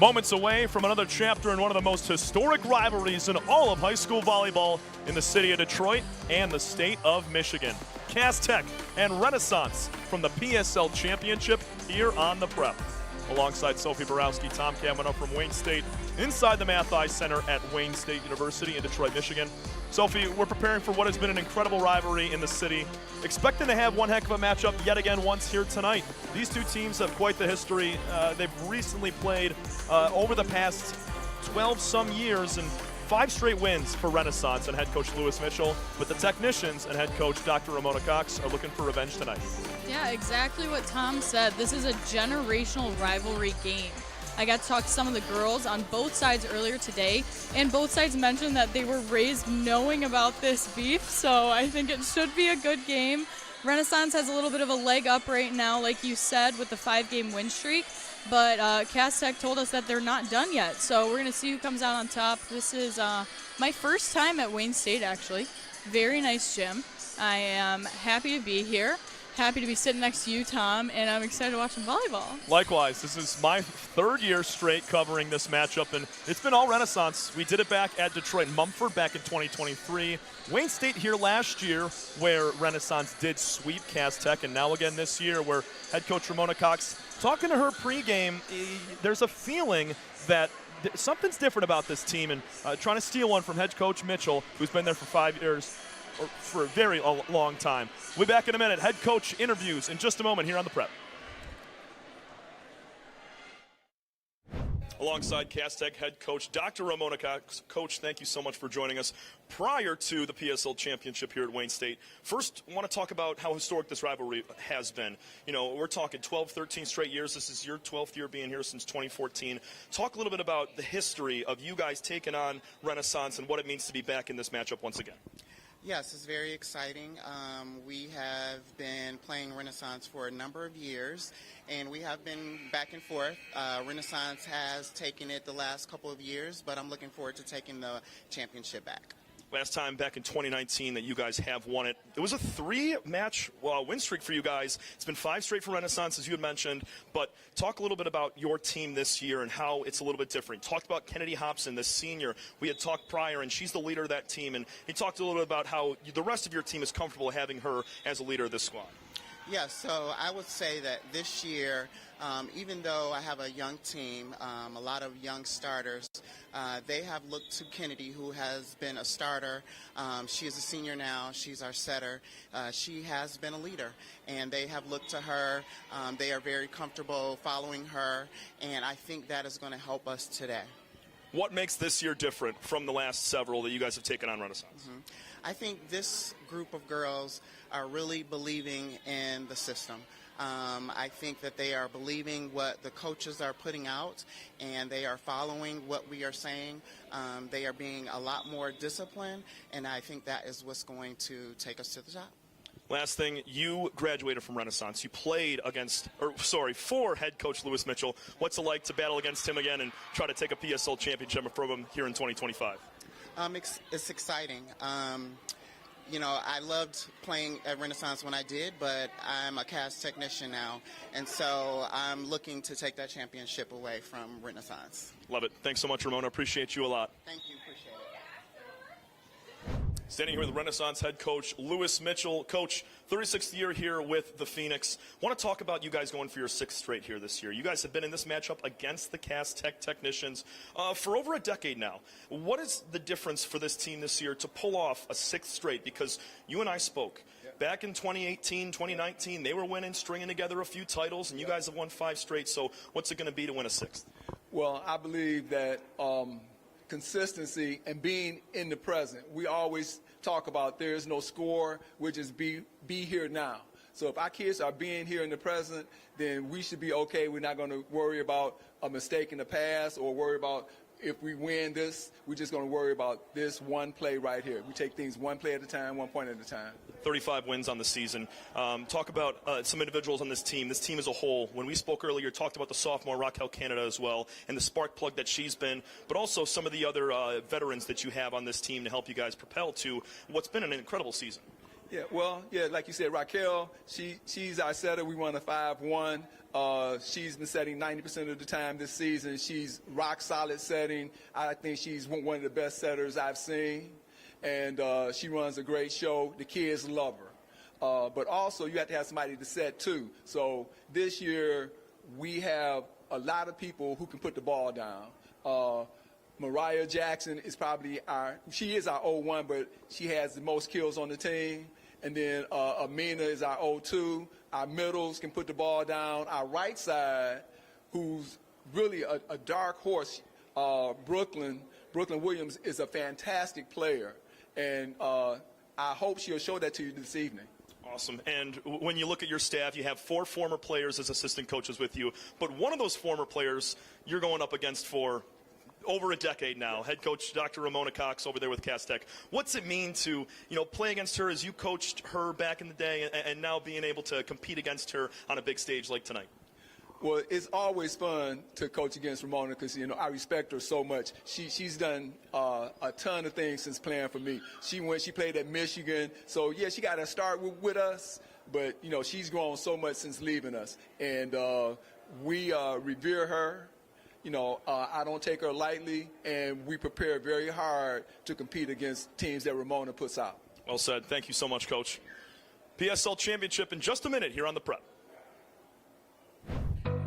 Moments away from another chapter in one of the most historic rivalries in all of high school volleyball in the city of Detroit and the state of Michigan. Cass Tech and Renaissance from the PSL Championship here on the Prep. Alongside Sophie Borowski, Tom Kavanaugh from Wayne State, inside the Mathai Center at Wayne State University in Detroit, Michigan. Sophie, we're preparing for what has been an incredible rivalry in the city. Expecting to have one heck of a matchup yet again once here tonight. These two teams have quite the history. They've recently played over the past 12-some years, and 5 straight wins for Renaissance and head coach Lewis Mitchell, but the technicians and head coach Dr. Ramona Cox are looking for revenge tonight. Yeah, exactly what Tom said. This is a generational rivalry game. I got to talk to some of the girls on both sides earlier today, and both sides mentioned that they were raised knowing about this beef, so I think it should be a good game. Renaissance has a little bit of a leg up right now, like you said, with the 5-game win streak. But Cass Tech told us that they're not done yet, so we're going to see who comes out on top. This is my first time at Wayne State, actually. Very nice gym. I am happy to be here. Happy to be sitting next to you, Tom, and I'm excited to watch some volleyball. Likewise, this is my 3rd year straight covering this matchup, and it's been all Renaissance. We did it back at Detroit Mumford back in 2023. Wayne State here last year, where Renaissance did sweep Cass Tech, and now again this year, where head coach Ramona Cox, talking to her pregame, there's a feeling that something's different about this team, and trying to steal one from head coach Mitchell, who's been there for 5 years, or for a very long time. We'll be back in a minute. Head coach interviews in just a moment here on the Prep. Alongside Cass Tech head coach Dr. Ramona Cox. Coach, thank you so much for joining us prior to the PSL Championship here at Wayne State. First, I want to talk about how historic this rivalry has been. You know, we're talking 12, 13 straight years. This is your 12th year being here since 2014. Talk a little bit about the history of you guys taking on Renaissance and what it means to be back in this matchup once again. Yes, it's very exciting. We have been playing Renaissance for a number of years, and we have been back and forth. Renaissance has taken it the last couple of years, but I'm looking forward to taking the championship back. Last time back in 2019 that you guys have won it. It was a 3-match win streak for you guys. It's been 5 straight for Renaissance, as you had mentioned. But talk a little bit about your team this year and how it's a little bit different. Talked about Kennedy Hobson, the senior. We had talked prior, and she's the leader of that team. And he talked a little bit about how the rest of your team is comfortable having her as a leader of this squad. Yes, so I would say that this year, even though I have a young team, a lot of young starters, they have looked to Kennedy, who has been a starter. She is a senior now. She's our setter. She has been a leader, and they have looked to her. They are very comfortable following her, and I think that is going to help us today. What makes this year different from the last several that you guys have taken on Renaissance? I think this group of girls are really believing in the system. I think that they are believing what the coaches are putting out, and they are following what we are saying. They are being a lot more disciplined, and I think that is what's going to take us to the top. Last thing, you graduated from Renaissance. You played for head coach Lewis Mitchell. What's it like to battle against him again and try to take a PSL championship from him here in 2025? It's exciting. You know, I loved playing at Renaissance when I did, but I'm a Cass technician now, and so I'm looking to take that championship away from Renaissance. Love it. Thanks so much, Ramona. Appreciate you a lot. Thank you. Appreciate it. Standing here with Renaissance head coach Lewis Mitchell. Coach, 36th year here with the Phoenix. Want to talk about you guys going for your 6th straight here this year. You guys have been in this matchup against the Cass Tech technicians for over a decade now. What is the difference for this team this year to pull off a 6th straight? Because you and I spoke. Back in 2018, 2019, they were winning, stringing together a few titles, and you guys have won 5 straight. So what's it going to be to win a 6th? Well, I believe that consistency and being in the present. We always talk about there is no score, we just be here now. So if our kids are being here in the present, then we should be okay. We're not going to worry about a mistake in the past or worry about if we win this. We're just going to worry about this one play right here. We take things one play at a time, 1 point at a time. 35 wins on the season. Talk about some individuals on this team as a whole. When we spoke earlier, talked about the sophomore Raquel Canada as well and the spark plug that she's been, but also some of the other veterans that you have on this team to help you guys propel to what's been an incredible season. Yeah, well, yeah, like you said, Raquel, she's our setter. We won a 5-1. She's been setting 90% of the time this season. She's rock solid setting. I think she's one of the best setters I've seen. And she runs a great show. The kids love her. But also, you have to have somebody to set, too. So this year, we have a lot of people who can put the ball down. Mariah Jackson is probably she is our 0-1, but she has the most kills on the team. And then Amina is our 0-2. Our middles can put the ball down. Our right side, who's really a dark horse, Brooklyn Williams is a fantastic player. And I hope she'll show that to you this evening. Awesome. And when you look at your staff, you have 4 former players as assistant coaches with you. But one of those former players you're going up against for over a decade now, head coach Dr. Ramona Cox over there with Cass Tech. What's it mean to, play against her as you coached her back in the day and now being able to compete against her on a big stage like tonight? Well, it's always fun to coach against Ramona because, I respect her so much. She's done a ton of things since playing for me. She played at Michigan. So, yeah, she got to start with us. But, she's grown so much since leaving us. And we revere her. I don't take her lightly. And we prepare very hard to compete against teams that Ramona puts out. Well said. Thank you so much, Coach. PSL Championship in just a minute here on The Prep.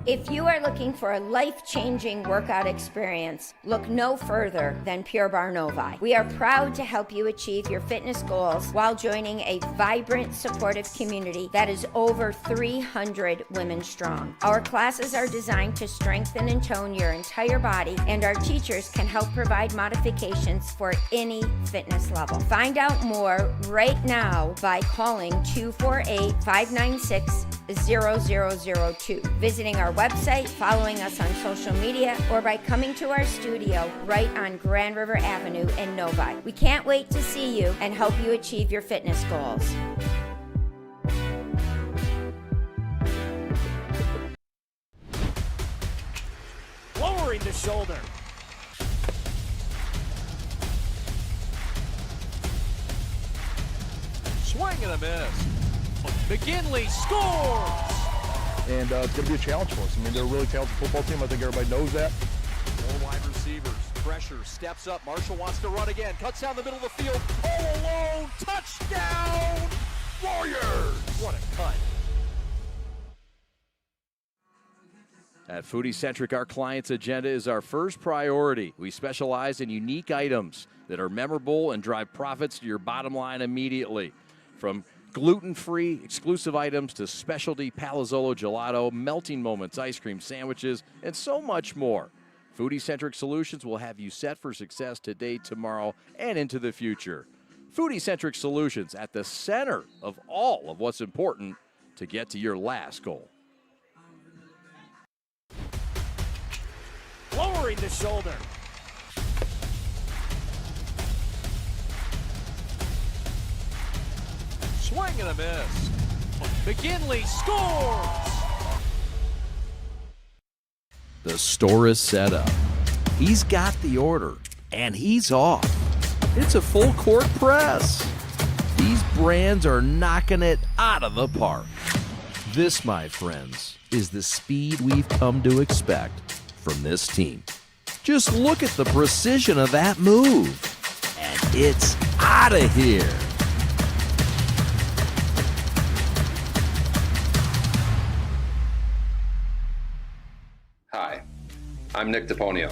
If you are looking for a life-changing workout experience, look no further than Pure Barre Novi. We are proud to help you achieve your fitness goals while joining a vibrant, supportive community that is over 300 women strong. Our classes are designed to strengthen and tone your entire body, and our teachers can help provide modifications for any fitness level. Find out more right now by calling 248-596-0002, visiting our website, following us on social media, or by coming to our studio right on Grand River Avenue in Novi. We can't wait to see you and help you achieve your fitness goals. Lowering the shoulder. Swing and a miss. McGinley scores! And it's going to be a challenge for us. I mean, they're a really talented football team. I think everybody knows that. 4 wide receivers. Pressure. Steps up. Marshall wants to run again. Cuts down the middle of the field. All alone. Touchdown! Warriors! What a cut. At Foodie Centric, our client's agenda is our first priority. We specialize in unique items that are memorable and drive profits to your bottom line immediately. From gluten-free exclusive items to specialty Palazzolo gelato, melting moments, ice cream sandwiches, and so much more. Foodie-centric solutions will have you set for success today, tomorrow, and into the future. Foodie-centric solutions at the center of all of what's important to get to your last goal. Lowering the shoulder. Swing and a miss. McGinley scores! The store is set up. He's got the order, and he's off. It's a full court press. These brands are knocking it out of the park. This, my friends, is the speed we've come to expect from this team. Just look at the precision of that move, and it's out of here. Hi, I'm Nick DePonio,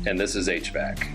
and this is HVAC.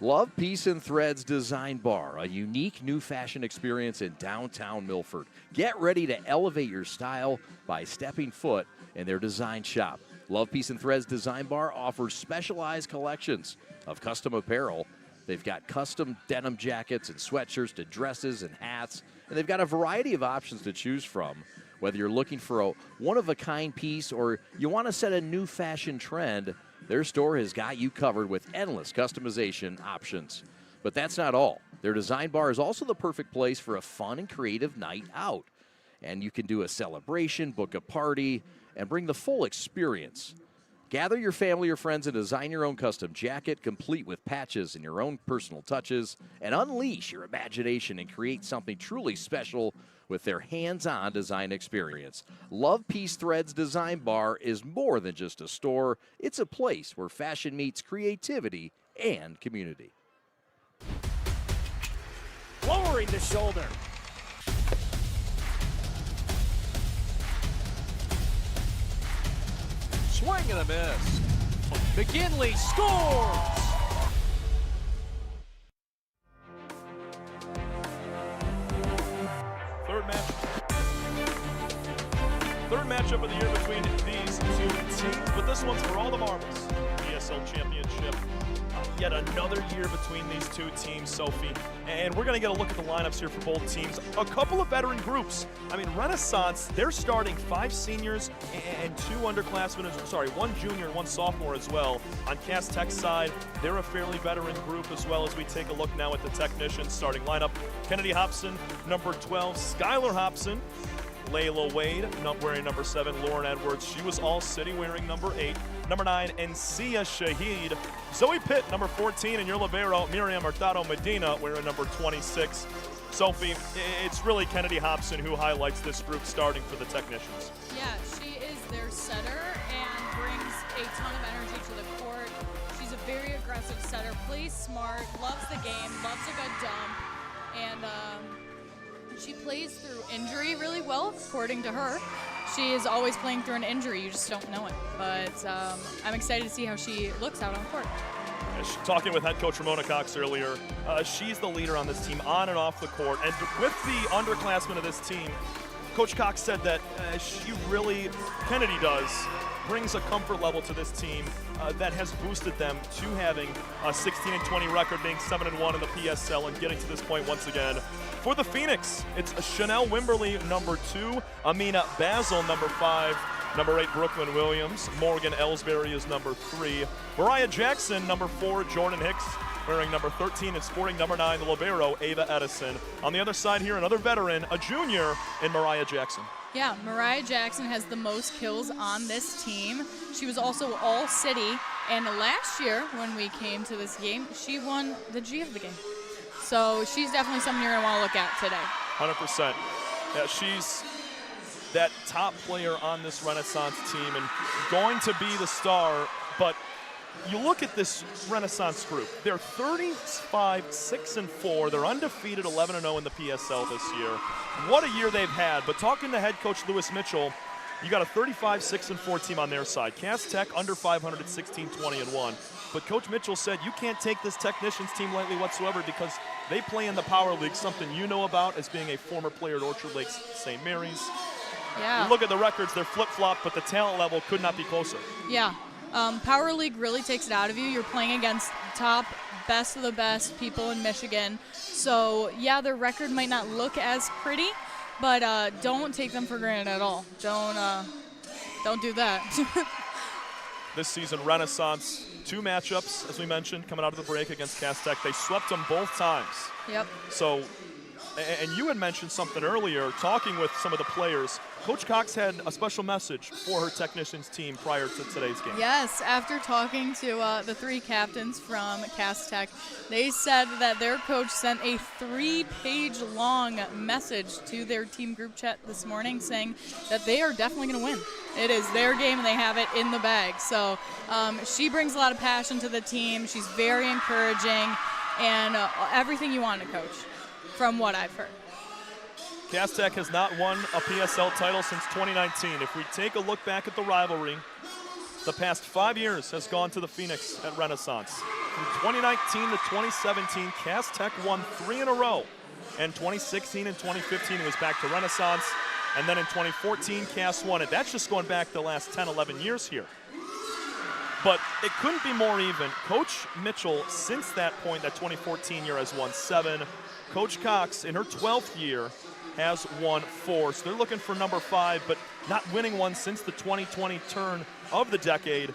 Love Peace and Threads Design Bar, a unique new fashion experience in downtown Milford. Get ready to elevate your style by stepping foot in their design shop. Love Peace and Threads Design Bar offers specialized collections of custom apparel. They've got custom denim jackets and sweatshirts to dresses and hats, and they've got a variety of options to choose from. Whether you're looking for a one-of-a-kind piece or you want to set a new fashion trend, their store has got you covered with endless customization options. But that's not all. Their design bar is also the perfect place for a fun and creative night out. And you can do a celebration, book a party, and bring the full experience. Gather your family or friends and design your own custom jacket, complete with patches and your own personal touches, and unleash your imagination and create something truly special with their hands-on design experience. Love Peace Threads Design Bar is more than just a store. It's a place where fashion meets creativity and community. Lowering the shoulder. Swing and a miss. McGinley scores! Third matchup of the year between these two teams, but this one's for all the marbles. PSL Championship. Yet another year between these two teams, Sophie. And we're going to get a look at the lineups here for both teams. A couple of veteran groups. I mean, Renaissance, they're starting 5 seniors and 2 underclassmen, one junior and 1 sophomore as well. On Cass Tech's side, they're a fairly veteran group as well as we take a look now at the technicians starting lineup. Kennedy Hobson, number 12. Skylar Hobson. Layla Wade, wearing number 7. Lauren Edwards, she was all city wearing number 8. Number 9, Encia Shahid. Zoe Pitt, number 14, and your libero, Miriam Hurtado Medina, wearing number 26. Sophie, it's really Kennedy Hobson who highlights this group starting for the technicians. Yeah, she is their setter and brings a ton of energy to the court. She's a very aggressive setter, plays smart, loves the game, loves a good dump, and she plays through injury really well, according to her. She is always playing through an injury, you just don't know it. But I'm excited to see how she looks out on court. Talking with head coach Ramona Cox earlier, she's the leader on this team on and off the court. And with the underclassmen of this team, Coach Cox said that Kennedy brings a comfort level to this team that has boosted them to having a 16-20 record, being 7-1 in the PSL and getting to this point once again. For the Phoenix, it's Chanel Wimberly, number 2, Amina Basil, number 5, number 8, Brooklyn Williams, Morgan Ellsbury is number 3, Mariah Jackson, number 4, Jordan Hicks, wearing number 13 and sporting number 9, the libero, Ava Edison. On the other side here, another veteran, a junior in Mariah Jackson. Yeah, Mariah Jackson has the most kills on this team. She was also all-city, and last year when we came to this game, she won the G of the game. So she's definitely someone you're going to want to look at today. 100%. Yeah, she's that top player on this Renaissance team and going to be the star, but you look at this Renaissance group. They're 35-6-4. They're undefeated 11-0 in the PSL this year. What a year they've had. But talking to head coach Lewis Mitchell, you got a 35-6-4 team on their side. Cass Tech under 500 at 16-20-1. But Coach Mitchell said you can't take this Technicians team lightly whatsoever because they play in the Power League, something you know about as being a former player at Orchard Lakes St. Mary's. Yeah. You look at the records, they're flip-flop, but the talent level could not be closer. Yeah. Power League really takes it out of you. You're playing against top, best of the best people in Michigan. So, yeah, their record might not look as pretty, but don't take them for granted at all. Don't do that. This season, Renaissance, 2 matchups, as we mentioned, coming out of the break against Cass Tech. They swept them both times. Yep. So, and you had mentioned something earlier, talking with some of the players. Coach Cox had a special message for her Technicians team prior to today's game. Yes, after talking to the 3 captains from Cass Tech, they said that their coach sent a 3-page long message to their team group chat this morning saying that they are definitely going to win. It is their game and they have it in the bag. So she brings a lot of passion to the team. She's very encouraging and everything you want in a coach, from what I've heard. Cass Tech has not won a PSL title since 2019. If we take a look back at the rivalry, the past 5 years has gone to the Phoenix at Renaissance. From 2019 to 2017, Cass Tech won 3 in a row. And 2016 and 2015, it was back to Renaissance. And then in 2014, Cass won it. That's just going back the last 10, 11 years here. But it couldn't be more even. Coach Mitchell, since that point, that 2014 year, has won 7. Coach Cox, in her 12th year, has won 4. So they're looking for number 5, but not winning one since the 2020 turn of the decade.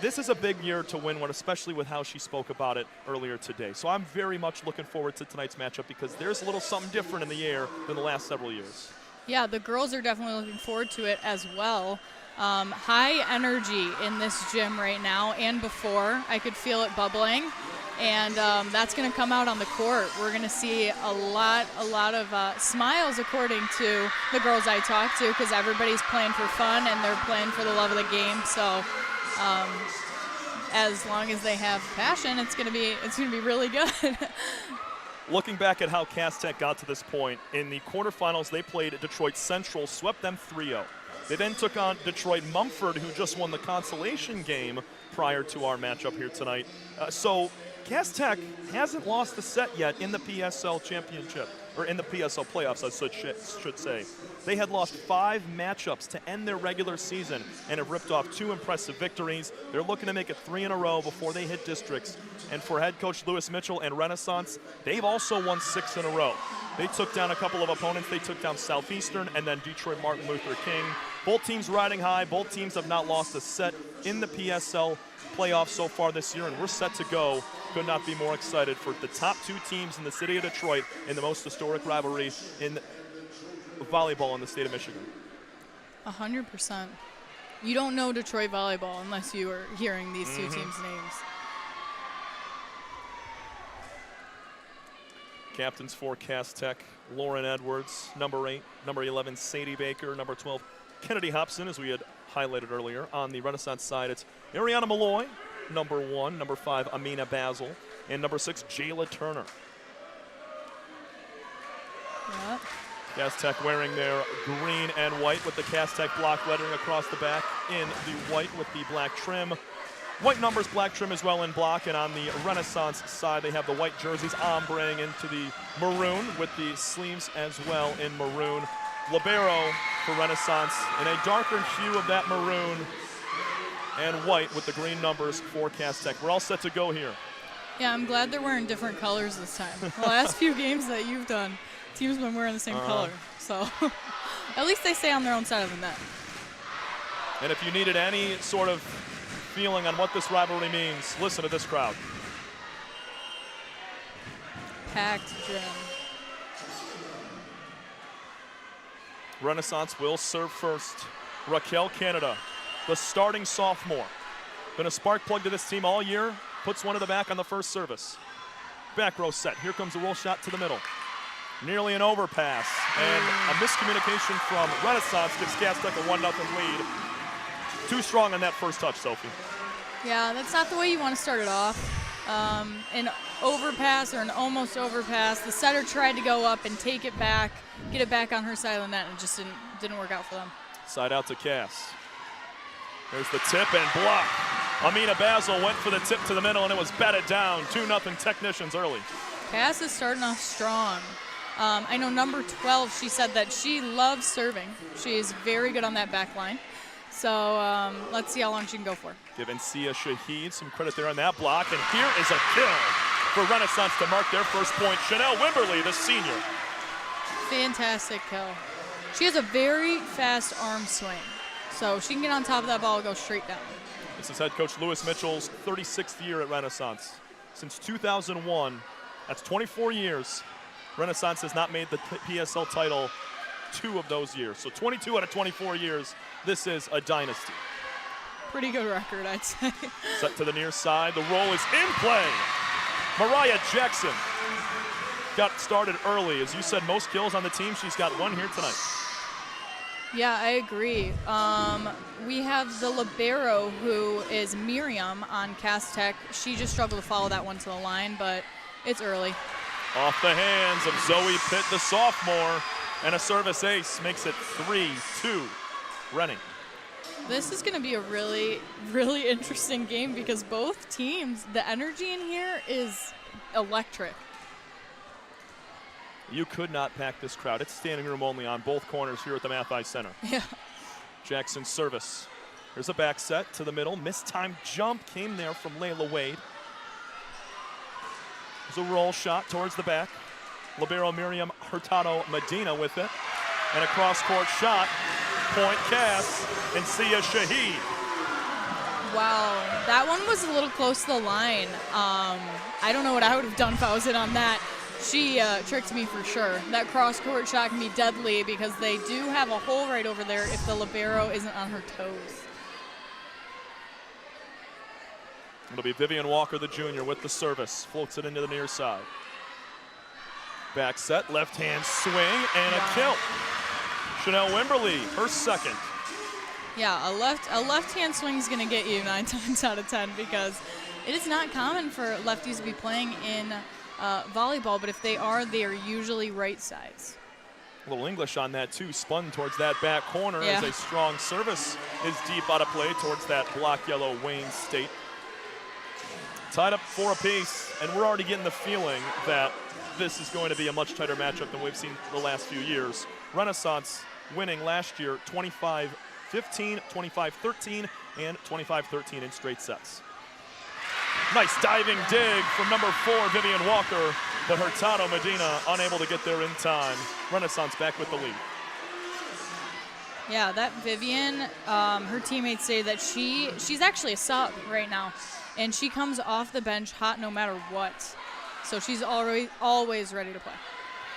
This is a big year to win one, especially with how she spoke about it earlier today. So I'm very much looking forward to tonight's matchup because there's a little something different in the air than the last several years. Yeah, the girls are definitely looking forward to it as well. High energy in this gym right now and before. I could feel it bubbling, and that's going to come out on the court. We're going to see a lot of smiles, according to the girls I talked to, because everybody's playing for fun and they're playing for the love of the game. So as long as they have passion, it's going to be really good. Looking back at how Cass Tech got to this point, in the quarterfinals they played Detroit Central, swept them 3-0. They then took on Detroit Mumford, who just won the consolation game prior to our matchup here tonight. So Cass Tech hasn't lost a set yet in the PSL championship, or in the PSL playoffs, I should say. They had lost 5 matchups to end their regular season and have ripped off 2 impressive victories. They're looking to make it 3 in a row before they hit districts. And for head coach Lewis Mitchell and Renaissance, they've also won 6 in a row. They took down a couple of opponents. They took down Southeastern and then Detroit Martin Luther King. Both teams riding high. Both teams have not lost a set in the PSL playoffs so far this year, and we're set to go. Could not be more excited for the top 2 teams in the city of Detroit in the most historic rivalry in volleyball in the state of Michigan. 100%. You don't know Detroit volleyball unless you are hearing these 2 teams' names. Captains for Cass Tech, Lauren Edwards, number 8, number 11, Sadie Baker, number 12, Kennedy Hobson, as we had highlighted earlier. On the Renaissance side, it's Ariana Malloy, number 1, number 5, Amina Basil, and number 6, Jayla Turner. Yep. Cass Tech wearing their green and white with the Cass Tech block lettering across the back in the white with the black trim. White numbers, black trim as well in block, and on the Renaissance side they have the white jerseys ombreing into the maroon with the sleeves as well in maroon. Libero for Renaissance in a darker hue of that maroon and white with the green numbers for Cass Tech. We're all set to go here. Yeah, I'm glad they're wearing different colors this time. The last few games that you've done, teams have been wearing the same color. So at least they stay on their own side of the net. And if you needed any sort of feeling on what this rivalry means, listen to this crowd. Packed gym. Renaissance will serve first. Raquel Canada, the starting sophomore. Been a spark plug to this team all year. Puts one to the back on the first service. Back row set. Here comes a roll shot to the middle. Nearly an overpass. And a miscommunication from Renaissance gives Cass Tech a 1-0 lead. Too strong on that first touch, Sophie. Yeah, that's not the way you want to start it off. An overpass or an almost overpass. The setter tried to go up and take it back, get it back on her side of the net, and it just didn't work out for them. Side out to Cass. There's the tip and block. Amina Basil went for the tip to the middle, and it was batted down. 2-0 Technicians early. Cass is starting off strong. I know number 12, she said that she loves serving. She's very good on that back line. So let's see how long she can go for. Giving Sia Shahid some credit there on that block. And here is a kill for Renaissance to mark their first point. Chanel Wimberly, the senior. Fantastic kill. She has a very fast arm swing. So she can get on top of that ball and go straight down. This is head coach Lewis Mitchell's 36th year at Renaissance. Since 2001, that's 24 years, Renaissance has not made the PSL title 2 of those years. So 22 out of 24 years, this is a dynasty. Pretty good record, I'd say. Set to the near side, the roll is in play. Mariah Jackson got started early. As you said, most kills on the team. She's got 1 here tonight. Yeah, I agree. We have the libero, who is Miriam on Cass Tech. She just struggled to follow that one to the line, but it's early. Off the hands of Zoe Pitt, the sophomore, and a service ace makes it 3-2 Rennie. This is going to be a really, really interesting game because both teams, the energy in here is electric. You could not pack this crowd. It's standing room only on both corners here at the Mathai Center. Yeah. Jackson's service. Here's a back set to the middle. Mistimed jump came there from Layla Wade. There's a roll shot towards the back. Libero Miriam Hurtado Medina with it. And a cross-court shot. Point Cass and Sia Shaheed. Wow, that one was a little close to the line. I don't know what I would have done if I was in on that. She tricked me for sure. That cross-court shot can be deadly because they do have a hole right over there if the libero isn't on her toes. It'll be Vivian Walker, the junior, with the service. Floats it into the near side. Back set, left-hand swing, and a kill. Chanel Wimberly, her second. Yeah, a left-hand swing is going to get you 9 times out of 10 because it is not common for lefties to be playing in volleyball, but if they are usually right sides. A little English on that too. Spun towards that back corner as a strong service is deep out of play towards that block yellow Wayne State. Tied up 4 apiece, and we're already getting the feeling that this is going to be a much tighter matchup than we've seen the last few years. Renaissance winning last year 25-15, 25-13, and 25-13 in straight sets. Nice diving dig from number 4, Vivian Walker, but Hurtado Medina unable to get there in time. Renaissance back with the lead. Yeah, that Vivian, her teammates say that she's actually a sub right now, and she comes off the bench hot no matter what. So she's always ready to play.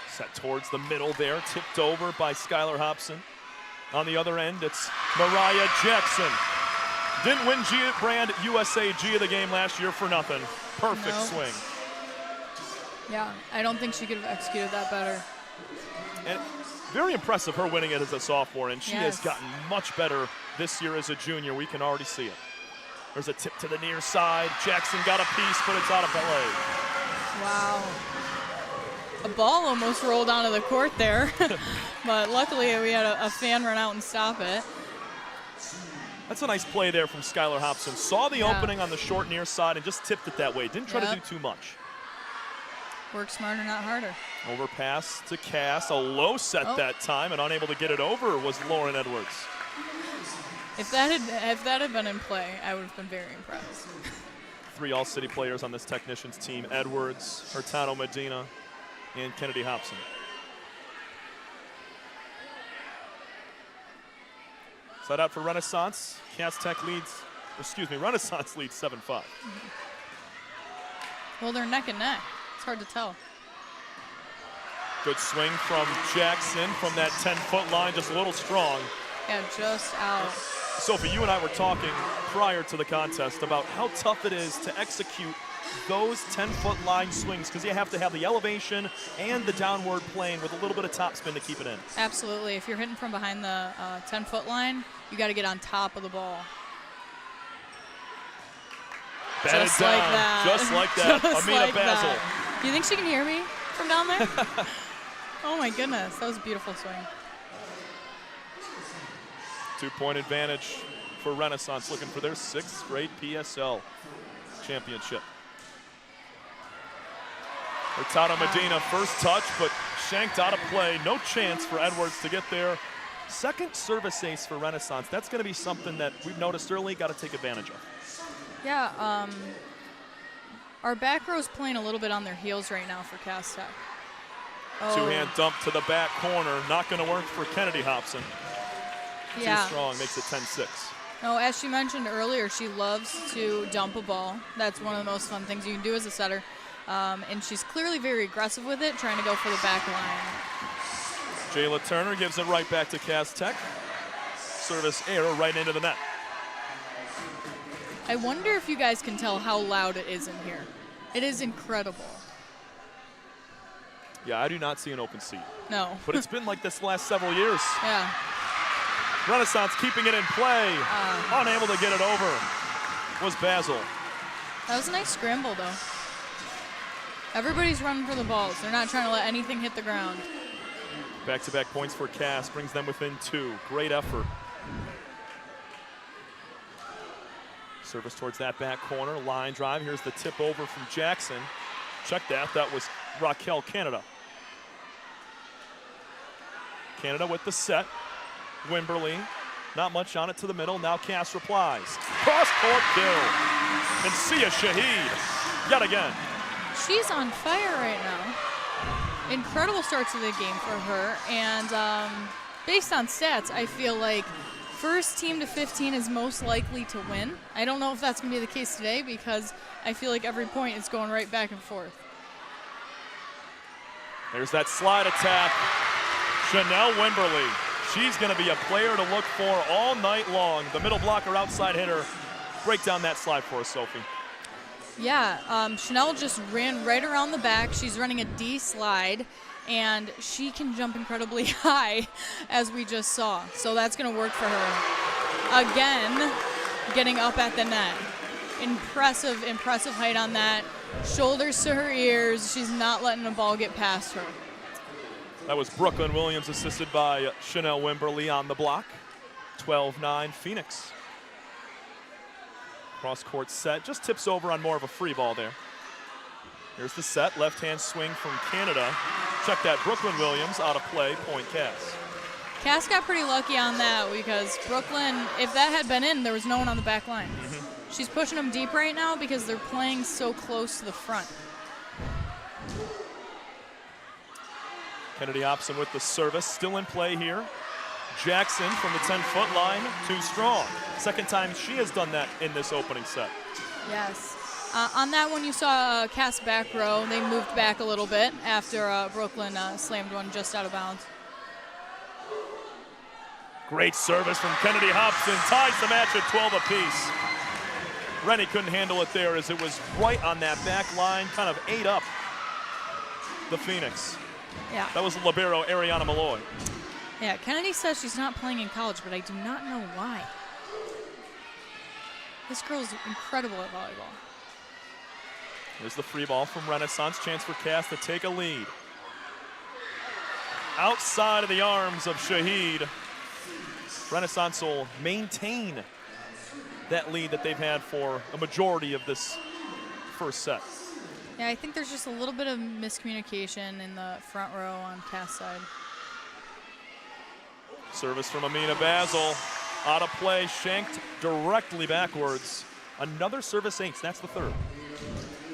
Set towards the middle there, tipped over by Skylar Hobson. On the other end, it's Mariah Jackson. Didn't win Brand USA G of the game last year for nothing. Perfect swing. Yeah, I don't think she could have executed that better. And very impressive her winning it as a sophomore, and she has gotten much better this year as a junior. We can already see it. There's a tip to the near side. Jackson got a piece, but it's out of play. Wow. A ball almost rolled onto the court there, but luckily we had a fan run out and stop it. That's a nice play there from Skylar Hobson. Saw the opening on the short near side and just tipped it that way. Didn't try to do too much. Work smarter, not harder. Overpass to Cass. A low set that time, and unable to get it over was Lauren Edwards. If that had been in play, I would have been very impressed. 3 All-City players on this technicians team: Edwards, Hurtado Medina, and Kennedy Hobson. Side out for Renaissance. Renaissance leads 7-5. Well, they're neck and neck. It's hard to tell. Good swing from Jackson from that 10-foot line, just a little strong. Yeah, just out. Sophie, you and I were talking prior to the contest about how tough it is to execute those 10-foot line swings because you have to have the elevation and the downward plane with a little bit of topspin to keep it in. Absolutely. If you're hitting from behind the 10-foot line, you got to get on top of the ball. Just like that. Just like that. Amina Basil. Do you think she can hear me from down there? Oh my goodness, that was a beautiful swing. 2-point advantage for Renaissance, looking for their 6th straight PSL championship. Hurtado Medina, first touch, but shanked out of play. No chance for Edwards to get there. Second service ace for Renaissance. That's going to be something that we've noticed early, got to take advantage of. Yeah, our back row's playing a little bit on their heels right now for Cass Tech. Two-hand dump to the back corner. Not going to work for Kennedy Hobson. Too strong, makes it 10-6. No, as she mentioned earlier, she loves to dump a ball. That's one of the most fun things you can do as a setter. And she's clearly very aggressive with it, trying to go for the back line. Jayla Turner gives it right back to Cass Tech. Service error right into the net. I wonder if you guys can tell how loud it is in here. It is incredible. Yeah, I do not see an open seat. No. But it's been like this the last several years. Yeah. Renaissance keeping it in play. Unable to get it over was Basil. That was a nice scramble, though. Everybody's running for the balls. They're not trying to let anything hit the ground. Back-to-back points for Cass, brings them within 2. Great effort. Service towards that back corner, line drive. Here's the tip over from Jackson. Check that, that was Raquel Canada. Canada with the set. Wimberly, not much on it to the middle. Now Cass replies. Cross-court kill. And Sia Shahid, yet again. She's on fire right now. Incredible start to the game for her. And based on stats, I feel like first team to 15 is most likely to win. I don't know if that's going to be the case today because I feel like every point is going right back and forth. There's that slide attack. Chanel Wimberly. She's going to be a player to look for all night long. The middle blocker, outside hitter. Break down that slide for us, Sophie. Yeah, Chanel just ran right around the back. She's running a D slide, and she can jump incredibly high, as we just saw. So that's going to work for her. Again, getting up at the net. Impressive, impressive height on that. Shoulders to her ears. She's not letting the ball get past her. That was Brooklyn Williams assisted by Chanel Wimberly on the block. 12-9 Phoenix. Cross-court set, just tips over on more of a free ball there. Here's the set, left-hand swing from Canada. Check that, Brooklyn Williams out of play, point Cass. Cass got pretty lucky on that because Brooklyn, if that had been in, there was no one on the back line. She's pushing them deep right now because they're playing so close to the front. Kennedy Hobson with the service, still in play here. Jackson from the 10-foot line, too strong. Second time she has done that in this opening set. Yes. On that one, you saw Cass back row. They moved back a little bit after Brooklyn slammed one just out of bounds. Great service from Kennedy Hobson, ties the match at 12 apiece. Rennie couldn't handle it there as it was right on that back line, kind of ate up the Phoenix. Yeah. That was libero Ariana Malloy. Yeah, Kennedy says she's not playing in college, but I do not know why. This girl's incredible at volleyball. Here's the free ball from Renaissance. Chance for Cass to take a lead. Outside of the arms of Shahid. Renaissance will maintain that lead that they've had for a majority of this first set. Yeah, I think there's just a little bit of miscommunication in the front row on Cass' side. Service from Amina Basil. Out of play, shanked directly backwards. Another service ace, that's the third.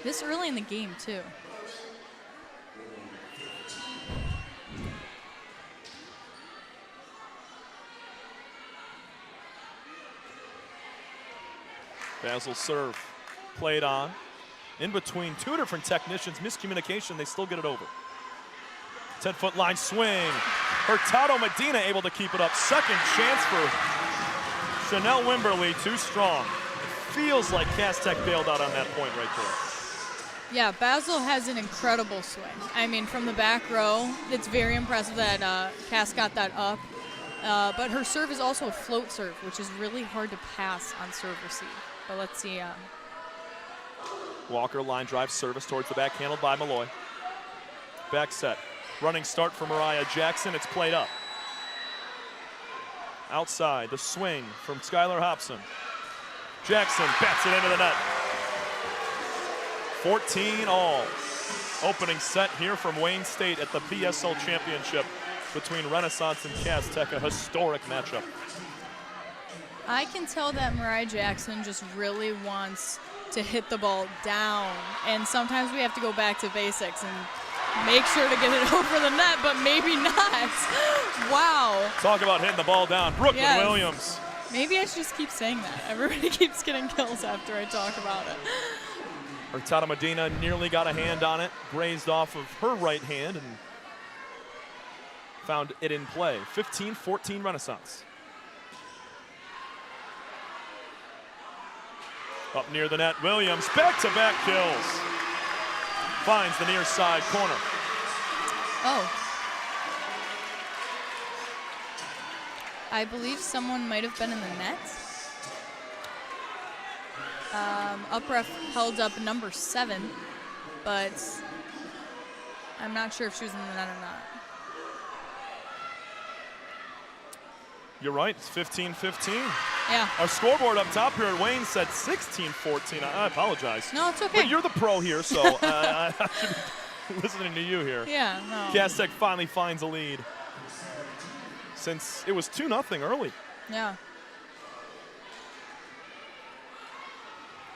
This early in the game, too. Basil serve, played on. In between two different technicians, miscommunication, they still get it over. 10-foot line swing. Hurtado Medina able to keep it up. Second chance for Chanel Wimberly, too strong. Feels like Cass Tech bailed out on that point right there. Yeah, Basil has an incredible swing. I mean, from the back row, it's very impressive that Cass got that up. But her serve is also a float serve, which is really hard to pass on serve receive. But let's see. Walker line drive service towards the back, handled by Malloy. Back set. Running start for Mariah Jackson. It's played up. Outside, the swing from Skylar Hobson. Jackson bats it into the net. 14 all. Opening set here from Wayne State at the PSL Championship between Renaissance and Cass Tech, a historic matchup. I can tell that Mariah Jackson just really wants to hit the ball down, and sometimes we have to go back to basics and make sure to get it over the net, but maybe not. Wow. Talk about hitting the ball down. Brooklyn Williams. Maybe I should just keep saying that. Everybody keeps getting kills after I talk about it. Hurtado Medina nearly got a hand on it, grazed off of her right hand and found it in play. 15-14 Renaissance. Up near the net, Williams, back-to-back kills. Finds the near side corner. Oh. I believe someone might have been in the net. Up ref held up number 7, but I'm not sure if she was in the net or not. You're right. It's 15-15. Yeah. Our scoreboard up top here at Wayne said 16-14. I apologize. No, it's okay. But you're the pro here, so I should be listening to you here. Yeah, no. Cass Tech finally finds a lead since it was 2-0 early. Yeah.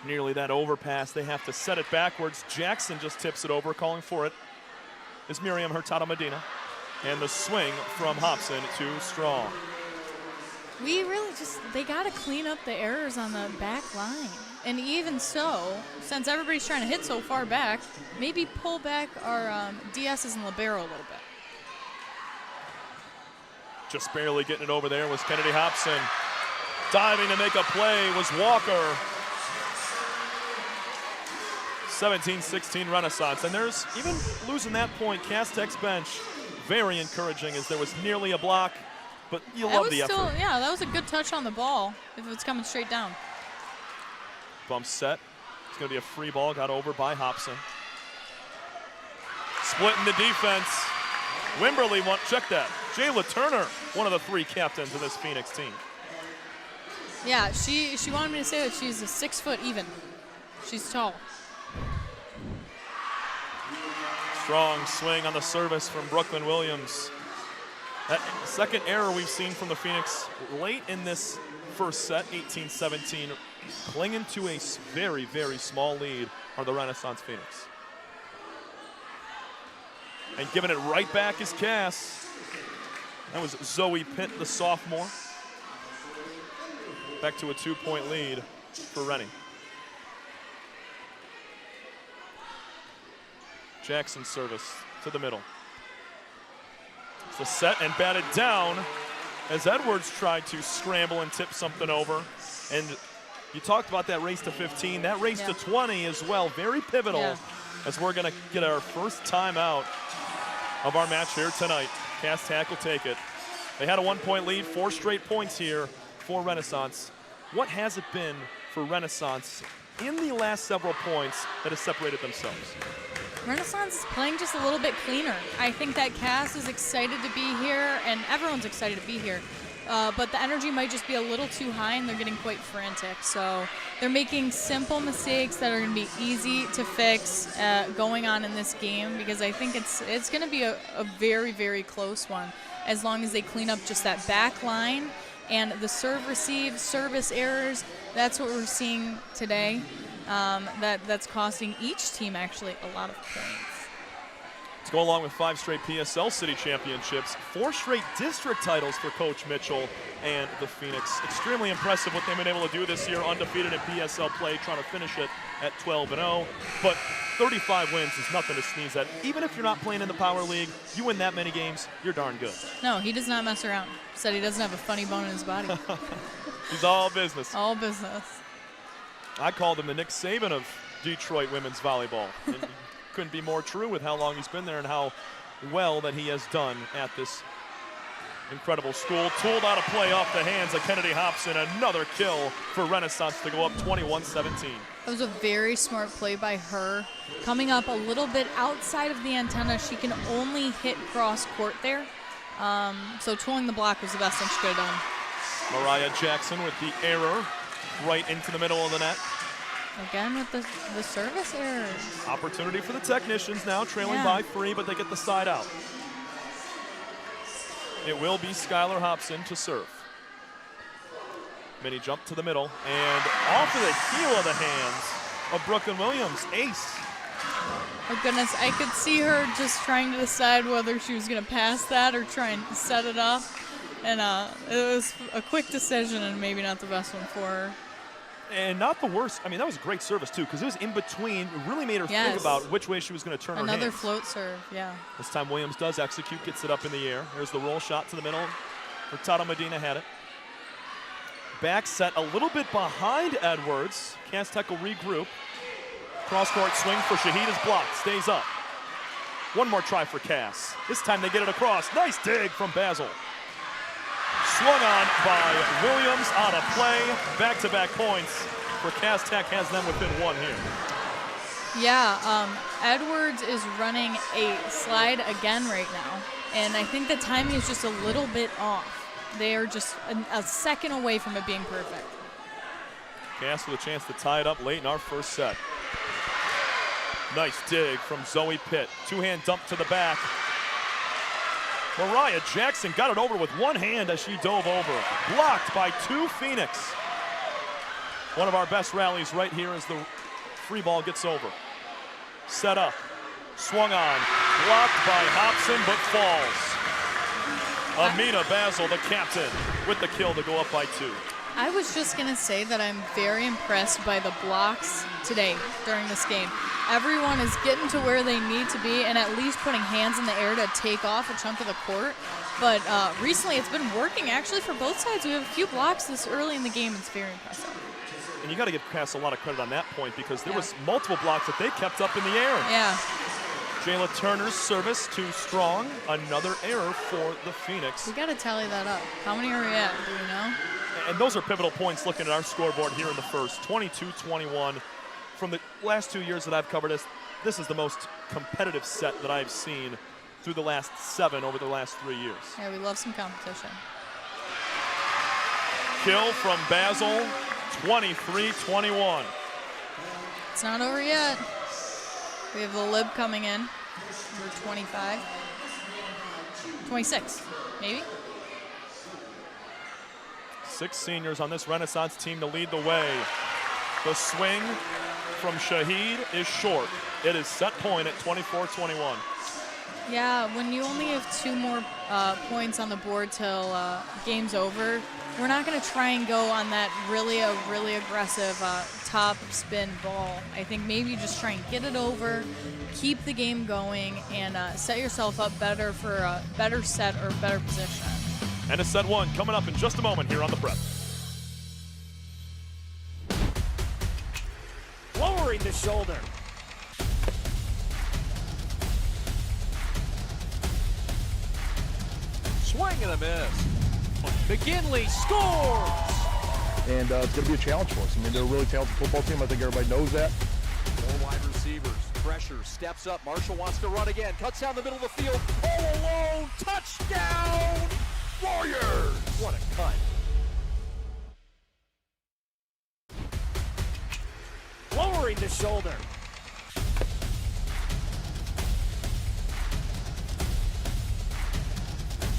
Nearly that overpass. They have to set it backwards. Jackson just tips it over. Calling for it is Miriam Hurtado Medina. And the swing from Hobson to Strong. We really they got to clean up the errors on the back line. And even so, since everybody's trying to hit so far back, maybe pull back our DSs and libero a little bit. Just barely getting it over there was Kennedy Hobson. Diving to make a play was Walker. 17-16 Renaissance. And there's, even losing that point, Cass Tech's bench, very encouraging as there was nearly a block, but you love the effort. Yeah, that was a good touch on the ball if it's coming straight down. Bump set. It's going to be a free ball, got over by Hobson. Splitting the defense. Wimberly, check that. Jayla Turner, one of the 3 captains of this Phoenix team. Yeah, she wanted me to say that she's a 6 foot even. She's tall. Strong swing on the service from Brooklyn Williams. That second error we've seen from the Phoenix late in this first set, 18-17. Clinging to a very, very small lead are the Renaissance Phoenix. And giving it right back is Cass. That was Zoe Pitt, the sophomore. Back to a 2-point lead for Rennie. Jackson service to the middle. It's a set and batted down as Edwards tried to scramble and tip something over. And you talked about that race to 15. That race to 20 as well. Very pivotal as we're going to get our first timeout of our match here tonight. Cass Tech will take it. They had a 1-point lead, 4 straight points here for Renaissance. What has it been for Renaissance in the last several points that has separated themselves? Renaissance is playing just a little bit cleaner. I think that Cass is excited to be here, and everyone's excited to be here. But the energy might just be a little too high, and they're getting quite frantic. So they're making simple mistakes that are going to be easy to fix going on in this game, because I think it's going to be a very, very close one as long as they clean up just that back line and the serve-receive, service errors. That's what we're seeing today. That's costing each team actually a lot of points. To go along with 5 straight PSL City Championships, 4 straight district titles for Coach Mitchell and the Phoenix. Extremely impressive what they've been able to do this year, undefeated in PSL play, trying to finish it at 12-0. But 35 wins is nothing to sneeze at. Even if you're not playing in the Power League, you win that many games, you're darn good. No, he does not mess around. Said he doesn't have a funny bone in his body. He's all business. All business. I called him the Nick Saban of Detroit women's volleyball. And couldn't be more true with how long he's been there and how well that he has done at this incredible school. Tooled out a play off the hands of Kennedy Hobson. Another kill for Renaissance to go up 21-17. That was a very smart play by her. Coming up a little bit outside of the antenna, she can only hit cross court there. So tooling the block was the best thing she could have done. Mariah Jackson with the error right into the middle of the net. Again with the service errors. Opportunity for the technicians now, trailing by 3, but they get the side out. It will be Skylar Hobson to serve. Mini jump to the middle, and off of the heel of the hands of Brooklyn Williams. Ace. Oh goodness, I could see her just trying to decide whether she was going to pass that or try and set it up. And it was a quick decision and maybe not the best one for her. And not the worst. I mean, that was a great service, too, because it was in between. It really made her think about which way she was going to turn her hands. Another float serve, yeah. This time Williams does execute, gets it up in the air. There's the roll shot to the middle. Hurtado Medina had it. Back set a little bit behind Edwards. Cass Tech will regroup. Cross-court swing for Shahid is blocked. Stays up. One more try for Cass. This time they get it across. Nice dig from Basil. Swung on by Williams, out of play. Back-to-back points for Cass Tech, has them within 1 here. Yeah, Edwards is running a slide again right now, and I think the timing is just a little bit off. They are just a second away from it being perfect. Cass with a chance to tie it up late in our first set. Nice dig from Zoe Pitt. Two-hand dump to the back. Mariah Jackson got it over with one hand as she dove over. Blocked by two Phoenix. One of our best rallies right here as the free ball gets over. Set up. Swung on. Blocked by Hobson, but falls. Amina Basil, the captain, with the kill to go up by two. I was just going to say that I'm very impressed by the blocks today during this game. Everyone is getting to where they need to be and at least putting hands in the air to take off a chunk of the court. But recently it's been working actually for both sides. We have a few blocks this early in the game. It's very impressive. And you got to give Cass a lot of credit on that point because there was multiple blocks that they kept up in the air. Yeah. Jayla Turner's service too strong. Another error for the Phoenix. We got to tally that up. How many are we at? Do we know? And those are pivotal points looking at our scoreboard here in the first. 22-21. From the last 2 years that I've covered this is the most competitive set that I've seen through the last 7 over the last 3 years. Yeah, we love some competition. Kill from Basil, 23-21. It's not over yet. We have the lib coming in. Number 25. 26, maybe? 6 seniors on this Renaissance team to lead the way. The swing from Shahid is short. It is set point at 24-21. Yeah, when you only have 2 more points on the board till game's over, we're not going to try and go on that really aggressive top spin ball. I think maybe just try and get it over, keep the game going, and set yourself up better for a better set or better position. And a set 1 coming up in just a moment here on the Prep. Lowering the shoulder. Swing and a miss. McGinley scores! And it's going to be a challenge for us. I mean, they're a really talented football team. I think everybody knows that. 4 wide receivers. Pressure, steps up. Marshall wants to run again. Cuts down the middle of the field. All alone. Touchdown! Warriors! What a cut. Lowering the shoulder.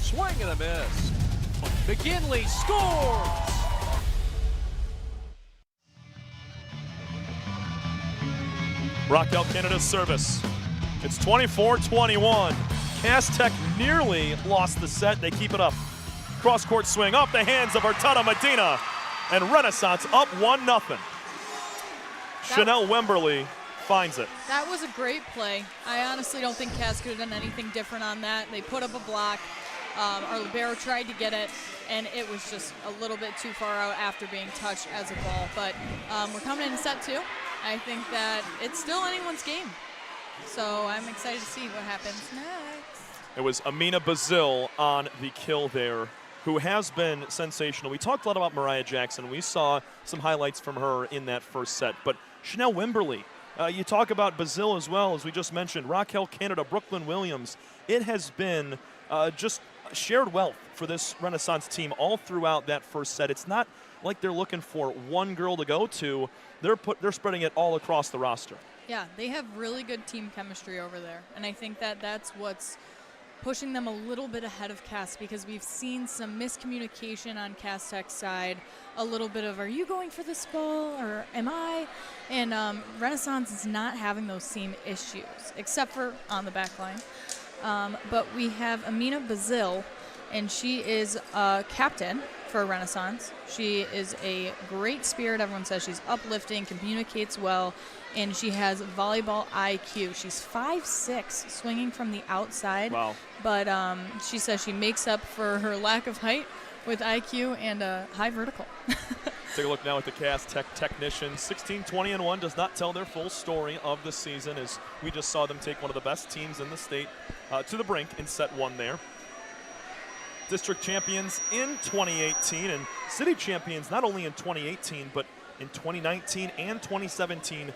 Swing and a miss. McGinley scores! Raquel Canada's service. It's 24-21. Cass Tech nearly lost the set. They keep it up. Cross-court swing off the hands of Hurtada Medina. And Renaissance up 1-0. Chanel Wemberly finds it. That was a great play. I honestly don't think Cass could have done anything different on that. They put up a block. Our libero tried to get it, and it was just a little bit too far out after being touched as a ball. But we're coming into set 2. I think that it's still anyone's game. So I'm excited to see what happens next. It was Amina Basil on the kill there, who has been sensational. We talked a lot about Mariah Jackson. We saw some highlights from her in that first set. But Chanel Wemberly, you talk about Basil as well, as we just mentioned. Raquel Canada, Brooklyn Williams. It has been just shared wealth for this Renaissance team all throughout that first set. It's not like they're looking for one girl to go to. They're spreading it all across the roster. Yeah, they have really good team chemistry over there. And I think that that's what's pushing them a little bit ahead of Cass, because we've seen some miscommunication on Cass Tech's side. A little bit of, are you going for this ball or am I? And Renaissance is not having those same issues, except for on the back line. But we have Amina Basil, and she is a captain for Renaissance. She is a great spirit. Everyone says she's uplifting, communicates well, and she has volleyball IQ. She's 5'6", swinging from the outside. Wow. But she says she makes up for her lack of height with IQ and a high vertical. Take a look now at the Cass Tech technicians. 16-20-1 does not tell their full story of the season, as we just saw them take one of the best teams in the state to the brink in set 1 there. District champions in 2018 and city champions not only in 2018 but in 2019 and 2017.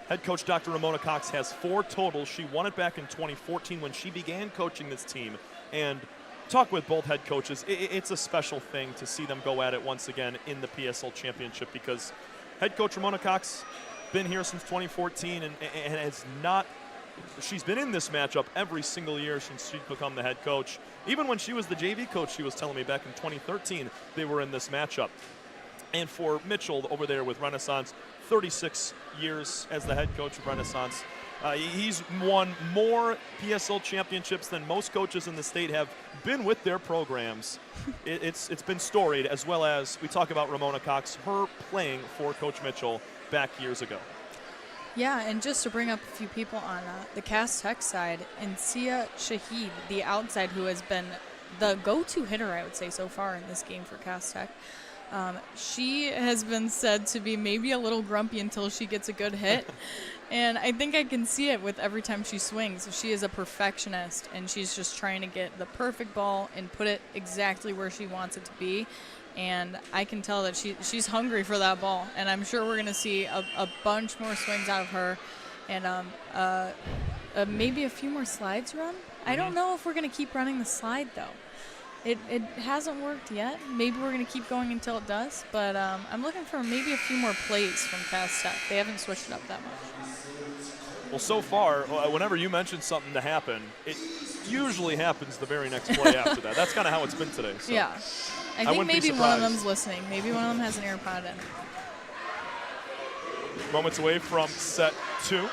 Head coach Dr. Ramona Cox has 4 totals. She won it back in 2014 when she began coaching this team. And talk with both head coaches. It's a special thing to see them go at it once again in the PSL championship, because head coach Ramona Cox been here since 2014 and has not. She's been in this matchup every single year since she's become the head coach. Even when she was the JV coach, she was telling me back in 2013 they were in this matchup. And for Mitchell over there with Renaissance, 36 years as the head coach of Renaissance. He's won more PSL championships than most coaches in the state have been with their programs. It's been storied, as well as we talk about Ramona Cox, her playing for Coach Mitchell back years ago. Yeah, and just to bring up a few people on the Cass Tech side, Insia Shahid, the outside, who has been the go-to hitter, I would say, so far in this game for Cass Tech. She has been said to be maybe a little grumpy until she gets a good hit. And I think I can see it with every time she swings. She is a perfectionist, and she's just trying to get the perfect ball and put it exactly where she wants it to be. And I can tell that she's hungry for that ball. And I'm sure we're going to see a bunch more swings out of her, and maybe a few more slides run. I don't know if we're going to keep running the slide, though. It hasn't worked yet. Maybe we're going to keep going until it does. But I'm looking for maybe a few more plays from Cass Tech. They haven't switched it up that much. Well, so far, whenever you mention something to happen, it usually happens the very next play after that. That's kind of how it's been today. So Yeah. I think maybe one of them's listening. Maybe one of them has an AirPod in. Moments away from set 2.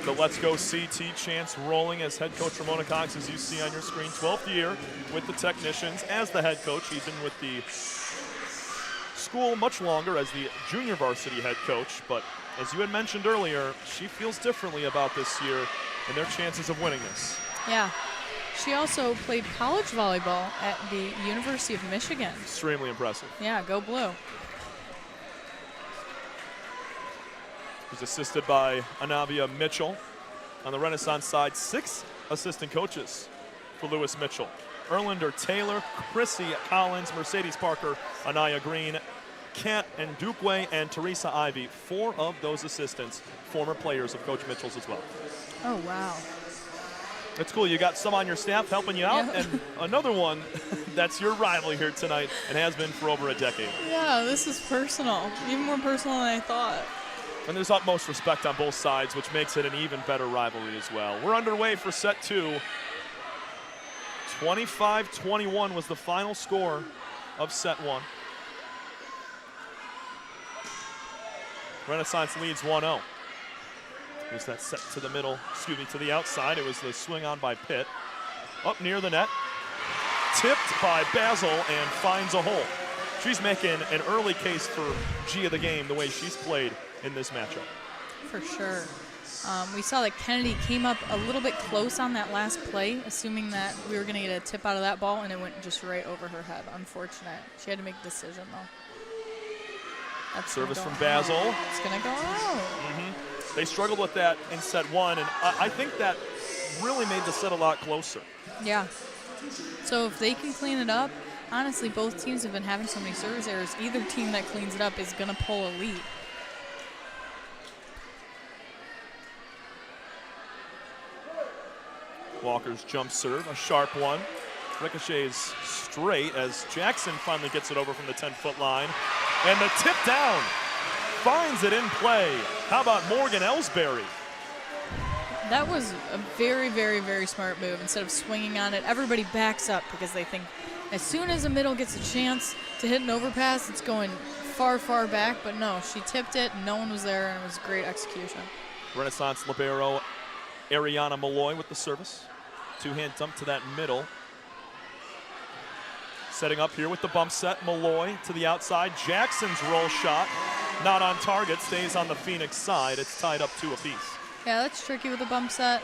The Let's Go CT chants rolling as head coach Ramona Cox, as you see on your screen, 12th year with the Technicians as the head coach. He's been with the school much longer as the junior varsity head coach, but as you had mentioned earlier, she feels differently about this year and their chances of winning this. Yeah. She also played college volleyball at the University of Michigan. Extremely impressive. Yeah, go blue. She's assisted by Anavia Mitchell. On the Renaissance side, 6 assistant coaches for Lewis Mitchell. Erlander Taylor, Chrissy Collins, Mercedes Parker, Anaya Green, Kat and Dukeway, and Teresa Ivy. 4 of those assistants, former players of Coach Mitchell's as well. Oh, wow. It's cool. You got some on your staff helping you out, Yeah. and another one that's your rival here tonight and has been for over a decade. Yeah, this is personal. Even more personal than I thought. And there's utmost respect on both sides, which makes it an even better rivalry as well. We're underway for set 2. 25-21 was the final score of set 1. Renaissance leads 1-0. There's that set to the middle, to the outside. It was the swing on by Pitt. Up near the net. Tipped by Basil and finds a hole. She's making an early case for G of the game the way she's played in this matchup. For sure. We saw that Kennedy came up a little bit close on that last play, assuming that we were going to get a tip out of that ball, and it went just right over her head. Unfortunate. She had to make a decision, though. That's service from Basil. It's going to go out. They struggled with that in set 1, and I think that really made the set a lot closer. Yeah. So if they can clean it up, honestly, both teams have been having so many service errors. Either team that cleans it up is going to pull a lead. Walker's jump serve, a sharp one. Ricochets straight as Jackson finally gets it over from the 10-foot line. And the tip down finds it in play. How about Morgan Ellsbury? That was a very, very, very smart move. Instead of swinging on it, everybody backs up because they think as soon as the middle gets a chance to hit an overpass, it's going far, far back. But no, she tipped it, no one was there, and it was great execution. Renaissance libero Ariana Malloy with the service. Two-hand dump to that middle. Setting up here with the bump set, Malloy to the outside. Jackson's roll shot, not on target, stays on the Phoenix side. It's tied up 2 apiece. Yeah, that's tricky with a bump set.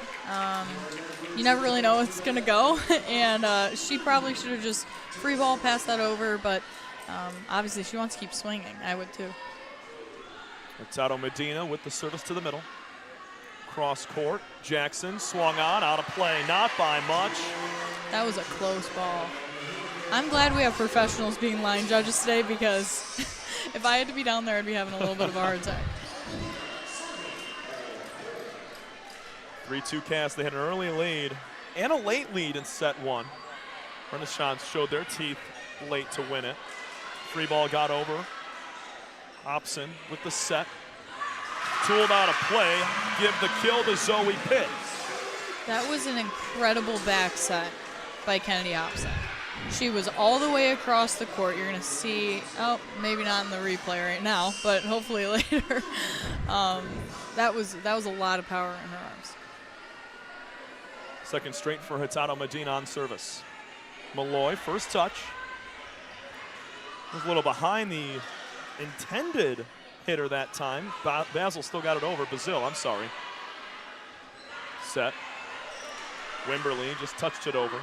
You never really know what's going to go. And she probably should have just free ball passed that over, but obviously she wants to keep swinging. I would too. Hurtado Medina with the service to the middle. Cross court, Jackson swung on, out of play, not by much. That was a close ball. I'm glad we have professionals being line judges today, because if I had to be down there, I'd be having a little bit of a hard time. 3-2 Cast. They had an early lead and a late lead in set one. Renaissance showed their teeth late to win it. Free ball got over. Hobson with the set. Tooled out a play. Give the kill to Zoe Pitt. That was an incredible back set by Kennedy Hobson. She was all the way across the court. You're going to see, oh, maybe not in the replay right now, but hopefully later. That was a lot of power in her arms. Second straight for Hurtado Medina on service. Malloy, first touch. Was a little behind the intended hitter that time. Basil still got it over. Bazil, I'm sorry. Set. Wimberly just touched it over.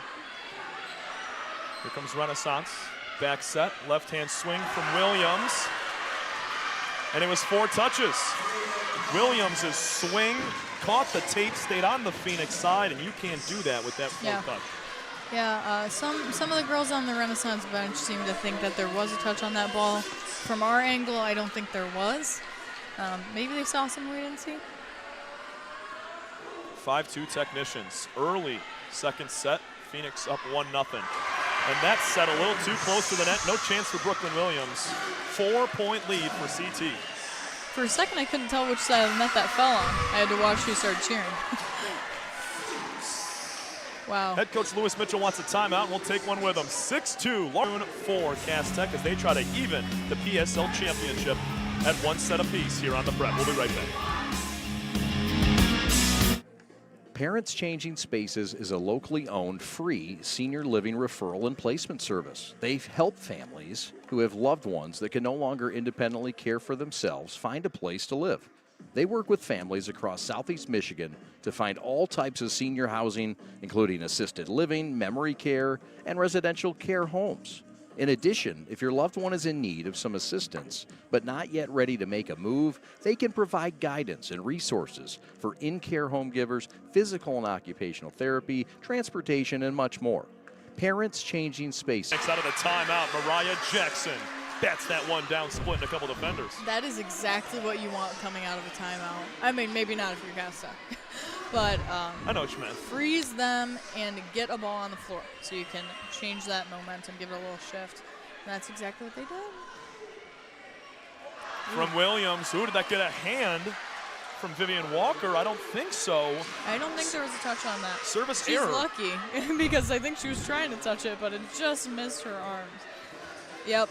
Here comes Renaissance. Back set. Left-hand swing from Williams. And it was 4 touches. Williams' swing caught the tape, stayed on the Phoenix side, and you can't do that with that 4 touch. Yeah, some of the girls on the Renaissance bench seem to think that there was a touch on that ball. From our angle, I don't think there was. Maybe they saw something we didn't see. 5-2 Technicians. Early second set. Phoenix up 1-0. And that set a little too close to the net. No chance for Brooklyn Williams. 4-point lead for CT. For a second, I couldn't tell which side of the net that fell on. I had to watch who started cheering. Wow. Head coach Lewis Mitchell wants a timeout, and we'll take one with him. 6-2 for Cass Tech as they try to even the PSL championship at 1 set apiece here on the Prep. We'll be right back. Parents Changing Spaces is a locally owned, free senior living referral and placement service. They help families who have loved ones that can no longer independently care for themselves find a place to live. They work with families across Southeast Michigan to find all types of senior housing, including assisted living, memory care, and residential care homes. In addition, if your loved one is in need of some assistance but not yet ready to make a move, they can provide guidance and resources for in-care home givers, physical and occupational therapy, transportation, and much more. Parents Changing Spaces. Next out of the timeout, Mariah Jackson bats that one down, splitting a couple defenders. That is exactly what you want coming out of a timeout. I mean, maybe not if you're Cass Tech. But I know what you meant. Freeze them and get a ball on the floor so you can change that momentum, give it a little shift. And that's exactly what they did. From Williams, who did that get a hand from Vivian Walker? I don't think so. I don't think there was a touch on that. Service She's error. Lucky because I think she was trying to touch it, but it just missed her arms. Yep.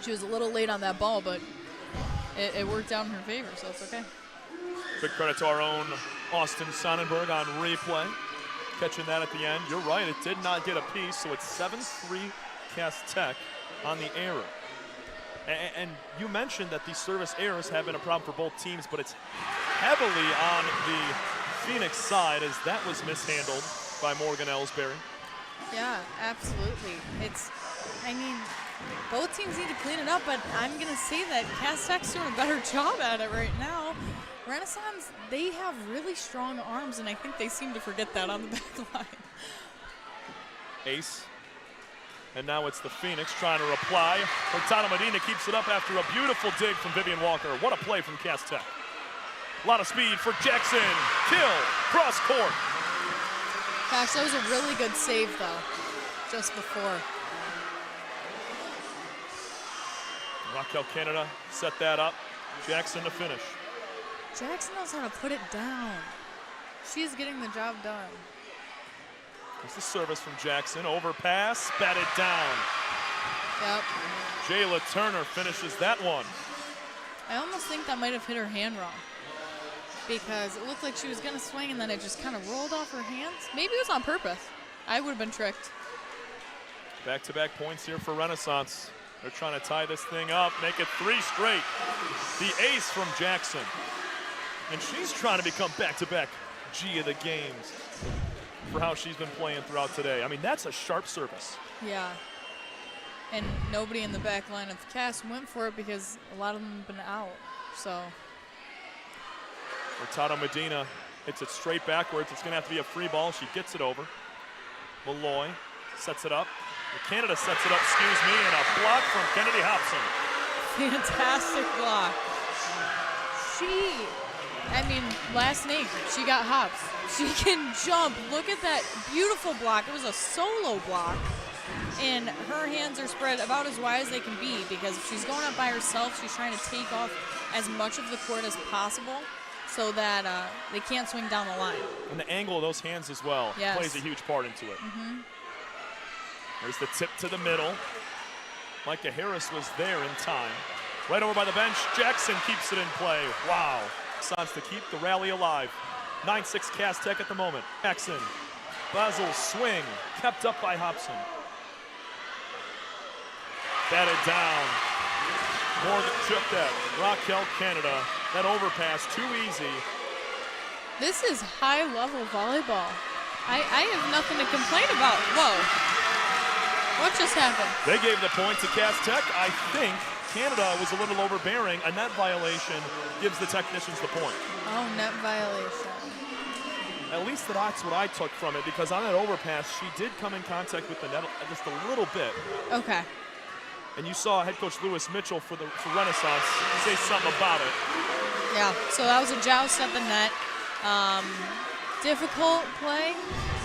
She was a little late on that ball, but it worked out in her favor, so it's okay. Big credit to our own Austin Sonnenberg on replay. Catching that at the end. You're right, it did not get a piece, so it's 7-3 Cass Tech on the error. And you mentioned that these service errors have been a problem for both teams, but it's heavily on the Phoenix side as that was mishandled by Morgan Ellsbury. Yeah, absolutely. I mean, both teams need to clean it up, but I'm going to say that Cass Tech's doing a better job at it right now. Renaissance, they have really strong arms, and I think they seem to forget that on the back line. Ace. And now it's the Phoenix trying to reply. Hurtado Medina keeps it up after a beautiful dig from Vivian Walker. What a play from Cass Tech. A lot of speed for Jackson. Kill. Cross court. Gosh, that was a really good save, though, just before. Raquel Canada set that up. Jackson to finish. Jackson knows how to put it down. She's getting the job done. It's the service from Jackson. Overpass, batted down. Yep. Jayla Turner finishes that one. I almost think that might have hit her hand wrong because it looked like she was going to swing and then it just kind of rolled off her hands. Maybe it was on purpose. I would have been tricked. Back-to-back points here for Renaissance. They're trying to tie this thing up, make it 3 straight. The ace from Jackson. And she's trying to become back-to-back G of the games for how she's been playing throughout today. I mean, that's a sharp service. Yeah. And nobody in the back line of the Cass went for it because a lot of them have been out. So. Hurtado Medina hits it straight backwards. It's going to have to be a free ball. She gets it over. Malloy sets it up. Canada sets it up, and a block from Kennedy Hobson. Fantastic block. She I mean, last night she got hops. She can jump. Look at that beautiful block. It was a solo block. And her hands are spread about as wide as they can be, because if she's going up by herself, she's trying to take off as much of the court as possible so that they can't swing down the line. And the angle of those hands as well plays a huge part into it. There's the tip to the middle. Micah Harris was there in time. Right over by the bench, Jackson keeps it in play. Wow. Renaissance to keep the rally alive. 9-6 Cass Tech at the moment. Jackson, Basil swing, kept up by Hobson. Batted down. Morgan took that. Raquel Canada. That overpass, too easy. This is high-level volleyball. I have nothing to complain about. Whoa. What just happened? They gave the point to Cass Tech. I think Canada was a little overbearing. A net violation gives the technicians the point. Oh, net violation. At least that's what I took from it, because on that overpass, she did come in contact with the net just a little bit. Okay. And you saw head coach Lewis Mitchell for Renaissance say something about it. Yeah, so that was a joust at the net. Difficult play.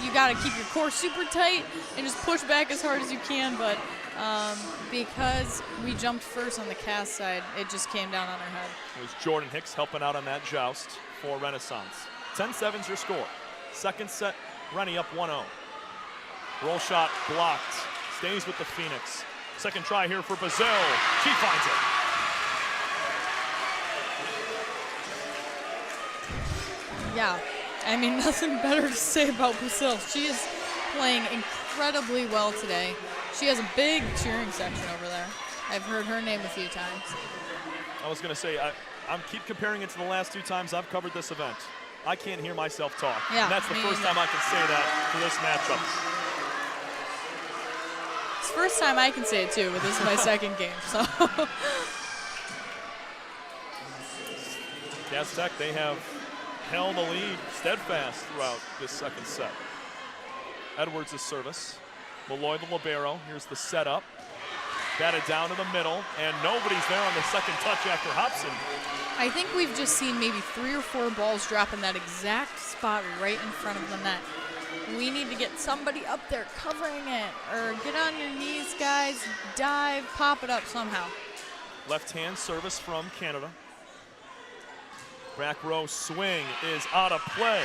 You got to keep your core super tight and just push back as hard as you can, but because we jumped first on the Cass side, it just came down on her head. It was Jordan Hicks helping out on that joust for Renaissance. 10-7's your score. Second set, Rennie up 1-0. Roll shot blocked. Stays with the Phoenix. Second try here for Bazell. She finds it. Yeah, I mean, nothing better to say about Bazell. She is playing incredibly well today. She has a big cheering section over there. I've heard her name a few times. I was going to say, I'm keep comparing it to the last 2 times I've covered this event. I can't hear myself talk. Yeah, and that's the first time I can say that for this matchup. It's the first time I can say it too, but this is my second game, so. Cass Tech, they have held the lead steadfast throughout this second set. Edwards' service. Malloy the libero. Here's the setup. Batted down to the middle, and nobody's there on the second touch after Hobson. I think we've just seen maybe 3 or 4 balls drop in that exact spot right in front of the net. We need to get somebody up there covering it, or get on your knees, guys, dive, pop it up somehow. Left-hand service from Canada. Back row swing is out of play.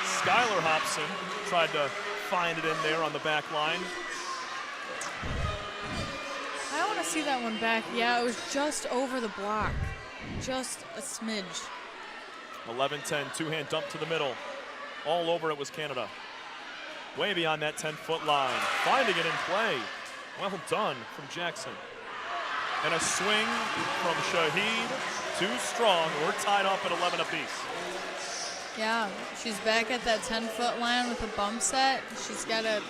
Skylar Hobson tried to find it in there on the back line. I want to see that one back. Yeah, it was just over the block. Just a smidge. 11-10, two-hand dump to the middle. All over it was Canada. Way beyond that 10-foot line. Finding it in play. Well done from Jackson. And a swing from Shahid. Too strong. We're tied up at 11 apiece. Yeah, she's back at that 10-foot line with a bump set. She's got to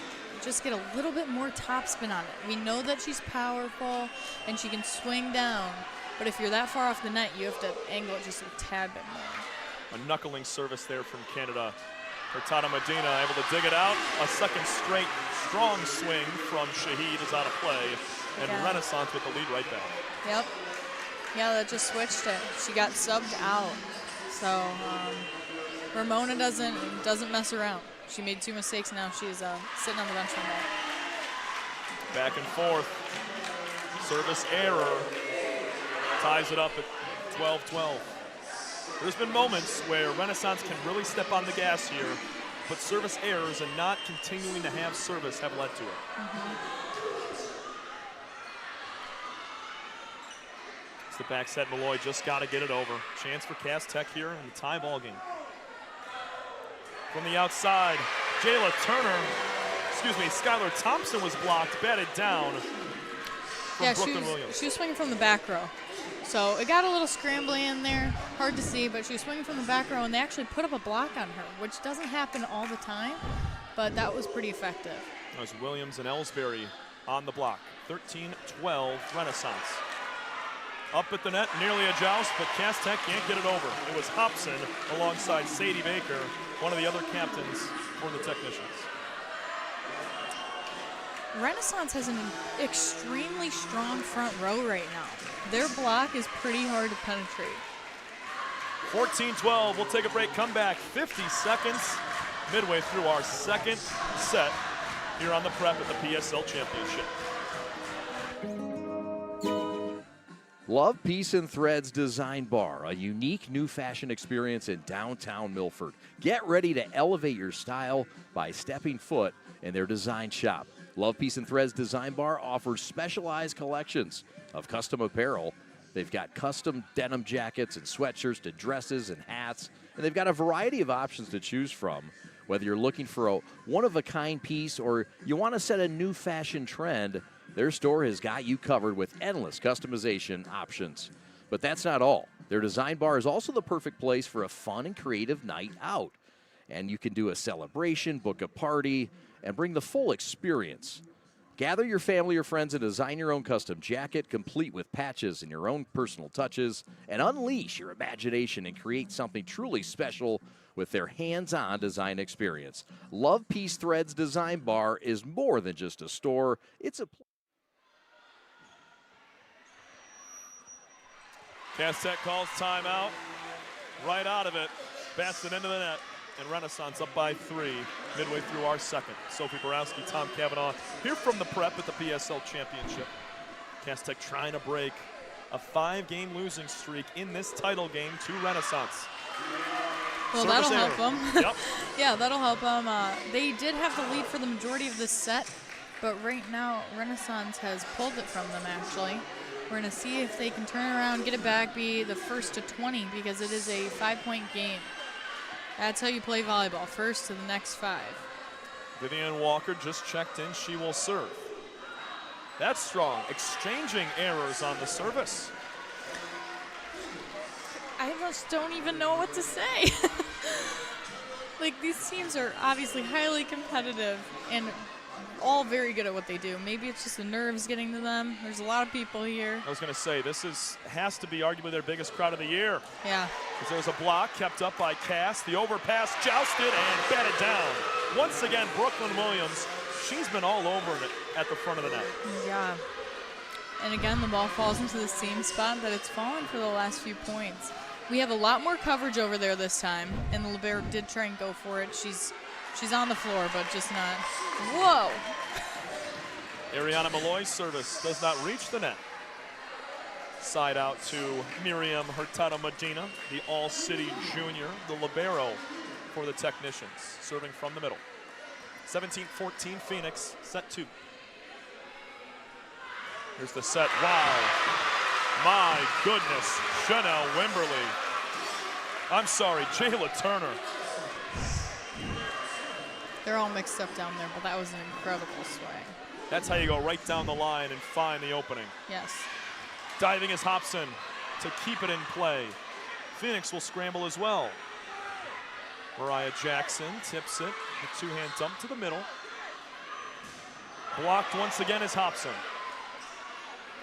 just get a little bit more topspin on it. We know that she's powerful and she can swing down, but if you're that far off the net, you have to angle it just a tad bit more. A knuckling service there from Canada. Hurtado Medina able to dig it out. A second straight strong swing from Shahid is out of play, and Renaissance with the lead right back. Yep. Yeah, that just switched it. She got subbed out. So Ramona doesn't mess around. She made 2 mistakes, now she's sitting on the bench for a minute. Back and forth. Service error. Ties it up at 12-12. There's been moments where Renaissance can really step on the gas here, but service errors and not continuing to have service have led to it. It's the back set. Malloy just got to get it over. Chance for Cass Tech here in the tie ball game. From the outside, Jayla Turner, Skylar Thompson was blocked, batted down from Brooklyn Williams. She was swinging from the back row. So it got a little scrambly in there, hard to see, but she was swinging from the back row, and they actually put up a block on her, which doesn't happen all the time, but that was pretty effective. That was Williams and Ellsbury on the block. 13-12 Renaissance. Up at the net, nearly a joust, but Cass Tech can't get it over. It was Hobson alongside Sadie Baker, one of the other captains for the technicians. Renaissance has an extremely strong front row right now. Their block is pretty hard to penetrate. 14-12, we'll take a break, come back, 50 seconds, midway through our second set here on the Prep at the PSL Championship. Love Piece and Threads Design Bar, a unique new fashion experience in downtown Milford. Get ready to elevate your style by stepping foot in their design shop. Love Piece and Threads Design Bar offers specialized collections of custom apparel. They've got custom denim jackets and sweatshirts to dresses and hats, and they've got a variety of options to choose from. Whether you're looking for a one-of-a-kind piece or you want to set a new fashion trend, their store has got you covered with endless customization options. But that's not all. Their design bar is also the perfect place for a fun and creative night out. And you can do a celebration, book a party, and bring the full experience. Gather your family or friends and design your own custom jacket, complete with patches and your own personal touches, and unleash your imagination and create something truly special with their hands-on design experience. Love Piece Threads Design Bar is more than just a store. It's a Cass Tech calls timeout. Right out of it. Bats it into the net. And Renaissance up by 3 midway through our second. Sophie Borowski, Tom Cavanaugh here from the Prep at the PSL Championship. Cass Tech trying to break a 5-game losing streak in this title game to Renaissance. Well, Service that'll error. help them. Yep. Yeah, that'll help them. They did have the lead for the majority of this set, but right now Renaissance has pulled it from them, actually. We're going to see if they can turn around, get it back, be the first to 20, because it is a 5-point game. That's how you play volleyball, first to the next 5. Vivian Walker just checked in. She will serve. That's strong. Exchanging errors on the service. I just don't even know what to say. Like, these teams are obviously highly competitive and all very good at what they do. Maybe it's just the nerves getting to them. There's a lot of people here. I was going to say, this has to be arguably their biggest crowd of the year. Yeah. Because there's a block kept up by Cass. The overpass jousted and batted down. Once again, Brooklyn Williams, she's been all over it at the front of the net. Yeah. And again, the ball falls into the same spot that it's fallen for the last few points. We have a lot more coverage over there this time, and the libero did try and go for it. She's on the floor, but just not. Whoa! Ariana Malloy's service does not reach the net. Side out to Miriam Hurtado Medina, the All-City junior, the libero for the Technicians, serving from the middle. 17-14 Phoenix, set 2. Here's the set. Wow. My goodness. Chanel Wimberly. I'm sorry, Jayla Turner. They're all mixed up down there, but that was an incredible swing. That's how you go right down the line and find the opening. Yes. Diving is Hobson to keep it in play. Phoenix will scramble as well. Mariah Jackson tips it. The two-hand dump to the middle. Blocked once again is Hobson.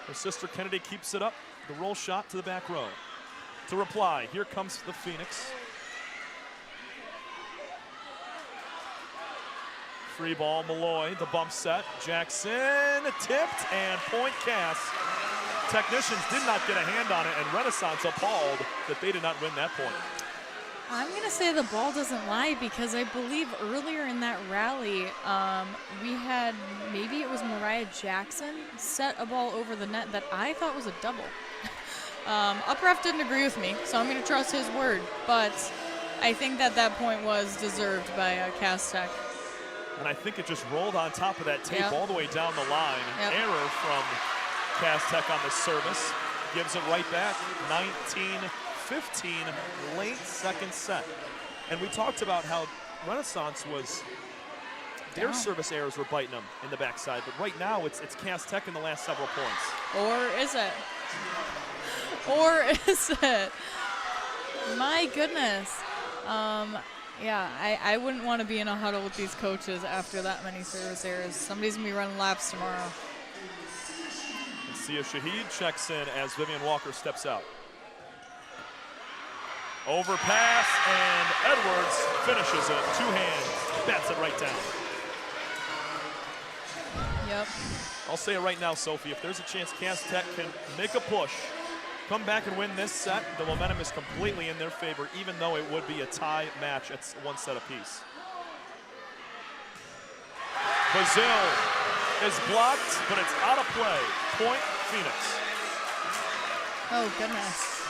Her sister Kennedy keeps it up. The roll shot to the back row. To reply, here comes the Phoenix. Free ball, Malloy, the bump set. Jackson tipped and point Cass. Technicians did not get a hand on it, and Renaissance appalled that they did not win that point. I'm going to say the ball doesn't lie, because I believe earlier in that rally, we had, maybe it was Mariah Jackson, set a ball over the net that I thought was a double. Upper ref didn't agree with me, so I'm going to trust his word, but I think that point was deserved by Cass Tech. And I think it just rolled on top of that tape all the way down the line. Yep. Error from Cass Tech on the service. Gives it right back. 19-15, late second set. And we talked about how Renaissance was, their service errors were biting them in the backside. But right now, it's Cass Tech in the last several points. Or is it? Or is it? My goodness. Yeah, I wouldn't want to be in a huddle with these coaches after that many service errors. Somebody's going to be running laps tomorrow. And Sia Shahid checks in as Vivian Walker steps out. Overpass, and Edwards finishes it. Two hands, bats it right down. Yep. I'll say it right now, Sophie. If there's a chance Cass Tech can make a push come back and win this set, the momentum is completely in their favor, even though it would be a tie match at one set apiece. Brazil is blocked, but it's out of play. Point Phoenix. Oh, goodness.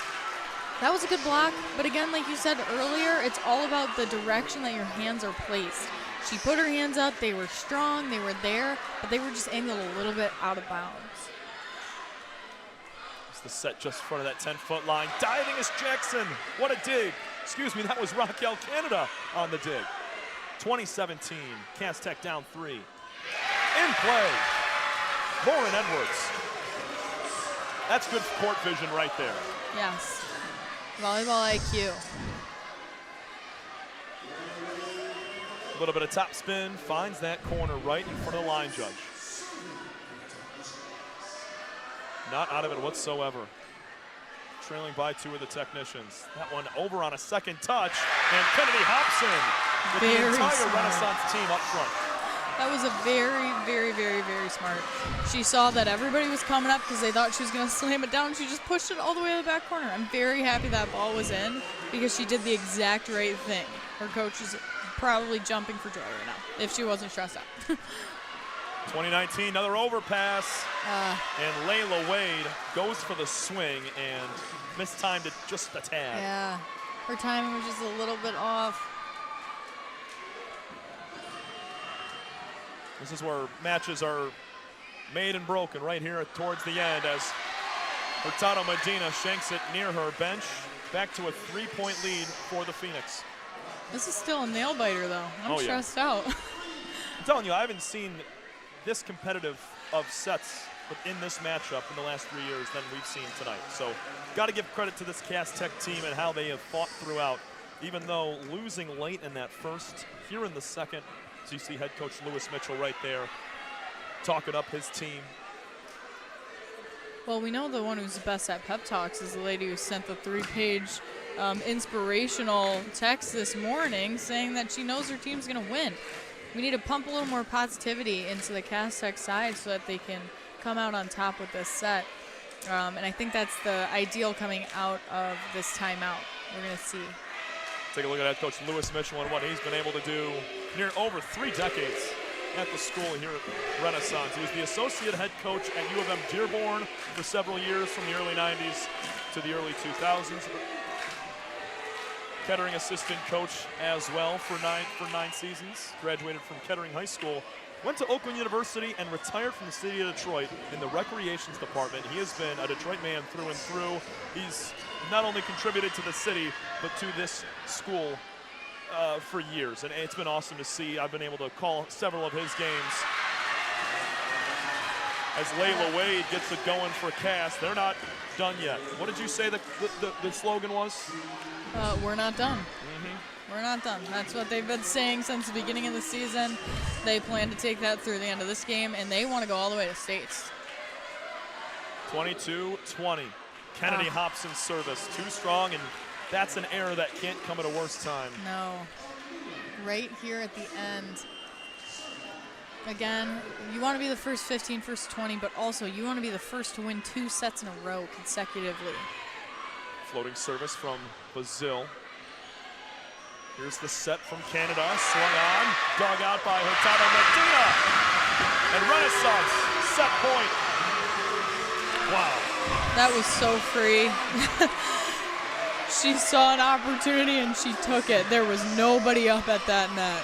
That was a good block, but again, like you said earlier, it's all about the direction that your hands are placed. She put her hands up, they were strong, they were there, but they were just angled a little bit out of bounds. It's the set just in front of that 10-foot line. Diving is Jackson. What a dig. Excuse me, that was Raquel Canada on the dig. 2017, Cass Tech down 3. In play, Lauren Edwards. That's good court vision right there. Yes. Volleyball IQ. A little bit of top spin, finds that corner right in front of the line judge. Not out of it whatsoever. Trailing by 2 of the technicians. That one over on a second touch, and Kennedy Hobson with the entire Renaissance team up front. That was a very, very, very, very smart. She saw that everybody was coming up because they thought she was going to slam it down. She just pushed it all the way to the back corner. I'm very happy that ball was in because she did the exact right thing. Her coach is probably jumping for joy right now if she wasn't stressed out. 2019, another overpass, and Layla Wade goes for the swing and mistimed it just a tad. Yeah, her timing was just a little bit off. This is where matches are made and broken right here towards the end as Hurtado Medina shanks it near her bench. Back to a 3-point lead for the Phoenix. This is still a nail biter though. I'm stressed out. I'm telling you, I haven't seen this competitive of sets in this matchup in the last 3 years than we've seen tonight. So got to give credit to this Cass Tech team and how they have fought throughout, even though losing late in that first, here in the second. So you see head coach Lewis Mitchell right there talking up his team. Well, we know the one who's best at pep talks is the lady who sent the 3-page inspirational text this morning saying that she knows her team's going to win. We need to pump a little more positivity into the Cass Tech side so that they can come out on top with this set. And I think that's the ideal coming out of this timeout. We're going to see. Take a look at head coach Lewis Mitchell and what he's been able to do near over 3 decades at the school here at Renaissance. He was the associate head coach at U of M Dearborn for several years from the early 90s to the early 2000s. Kettering assistant coach as well for nine seasons. Graduated from Kettering High School. Went to Oakland University and retired from the city of Detroit in the recreations department. He has been a Detroit man through and through. He's not only contributed to the city, but to this school for years. And it's been awesome to see. I've been able to call several of his games. As Layla Wade gets it going for Cass. They're not done yet. What did you say the slogan was? We're not done. We're not done. That's what they've been saying since the beginning of the season. They plan to take that through the end of this game, and they want to go all the way to states. 22-20. Kennedy Hobson's service. Too strong, and that's an error that can't come at a worse time. No. Right here at the end. Again, you want to be the first 15, first 20, but also you want to be the first to win 2 sets in a row consecutively. Floating service from Bazil. Here's the set from Canada, swung on, dug out by Hurtado Medina. And Renaissance, set point. Wow. That was so free. She saw an opportunity and she took it. There was nobody up at that net.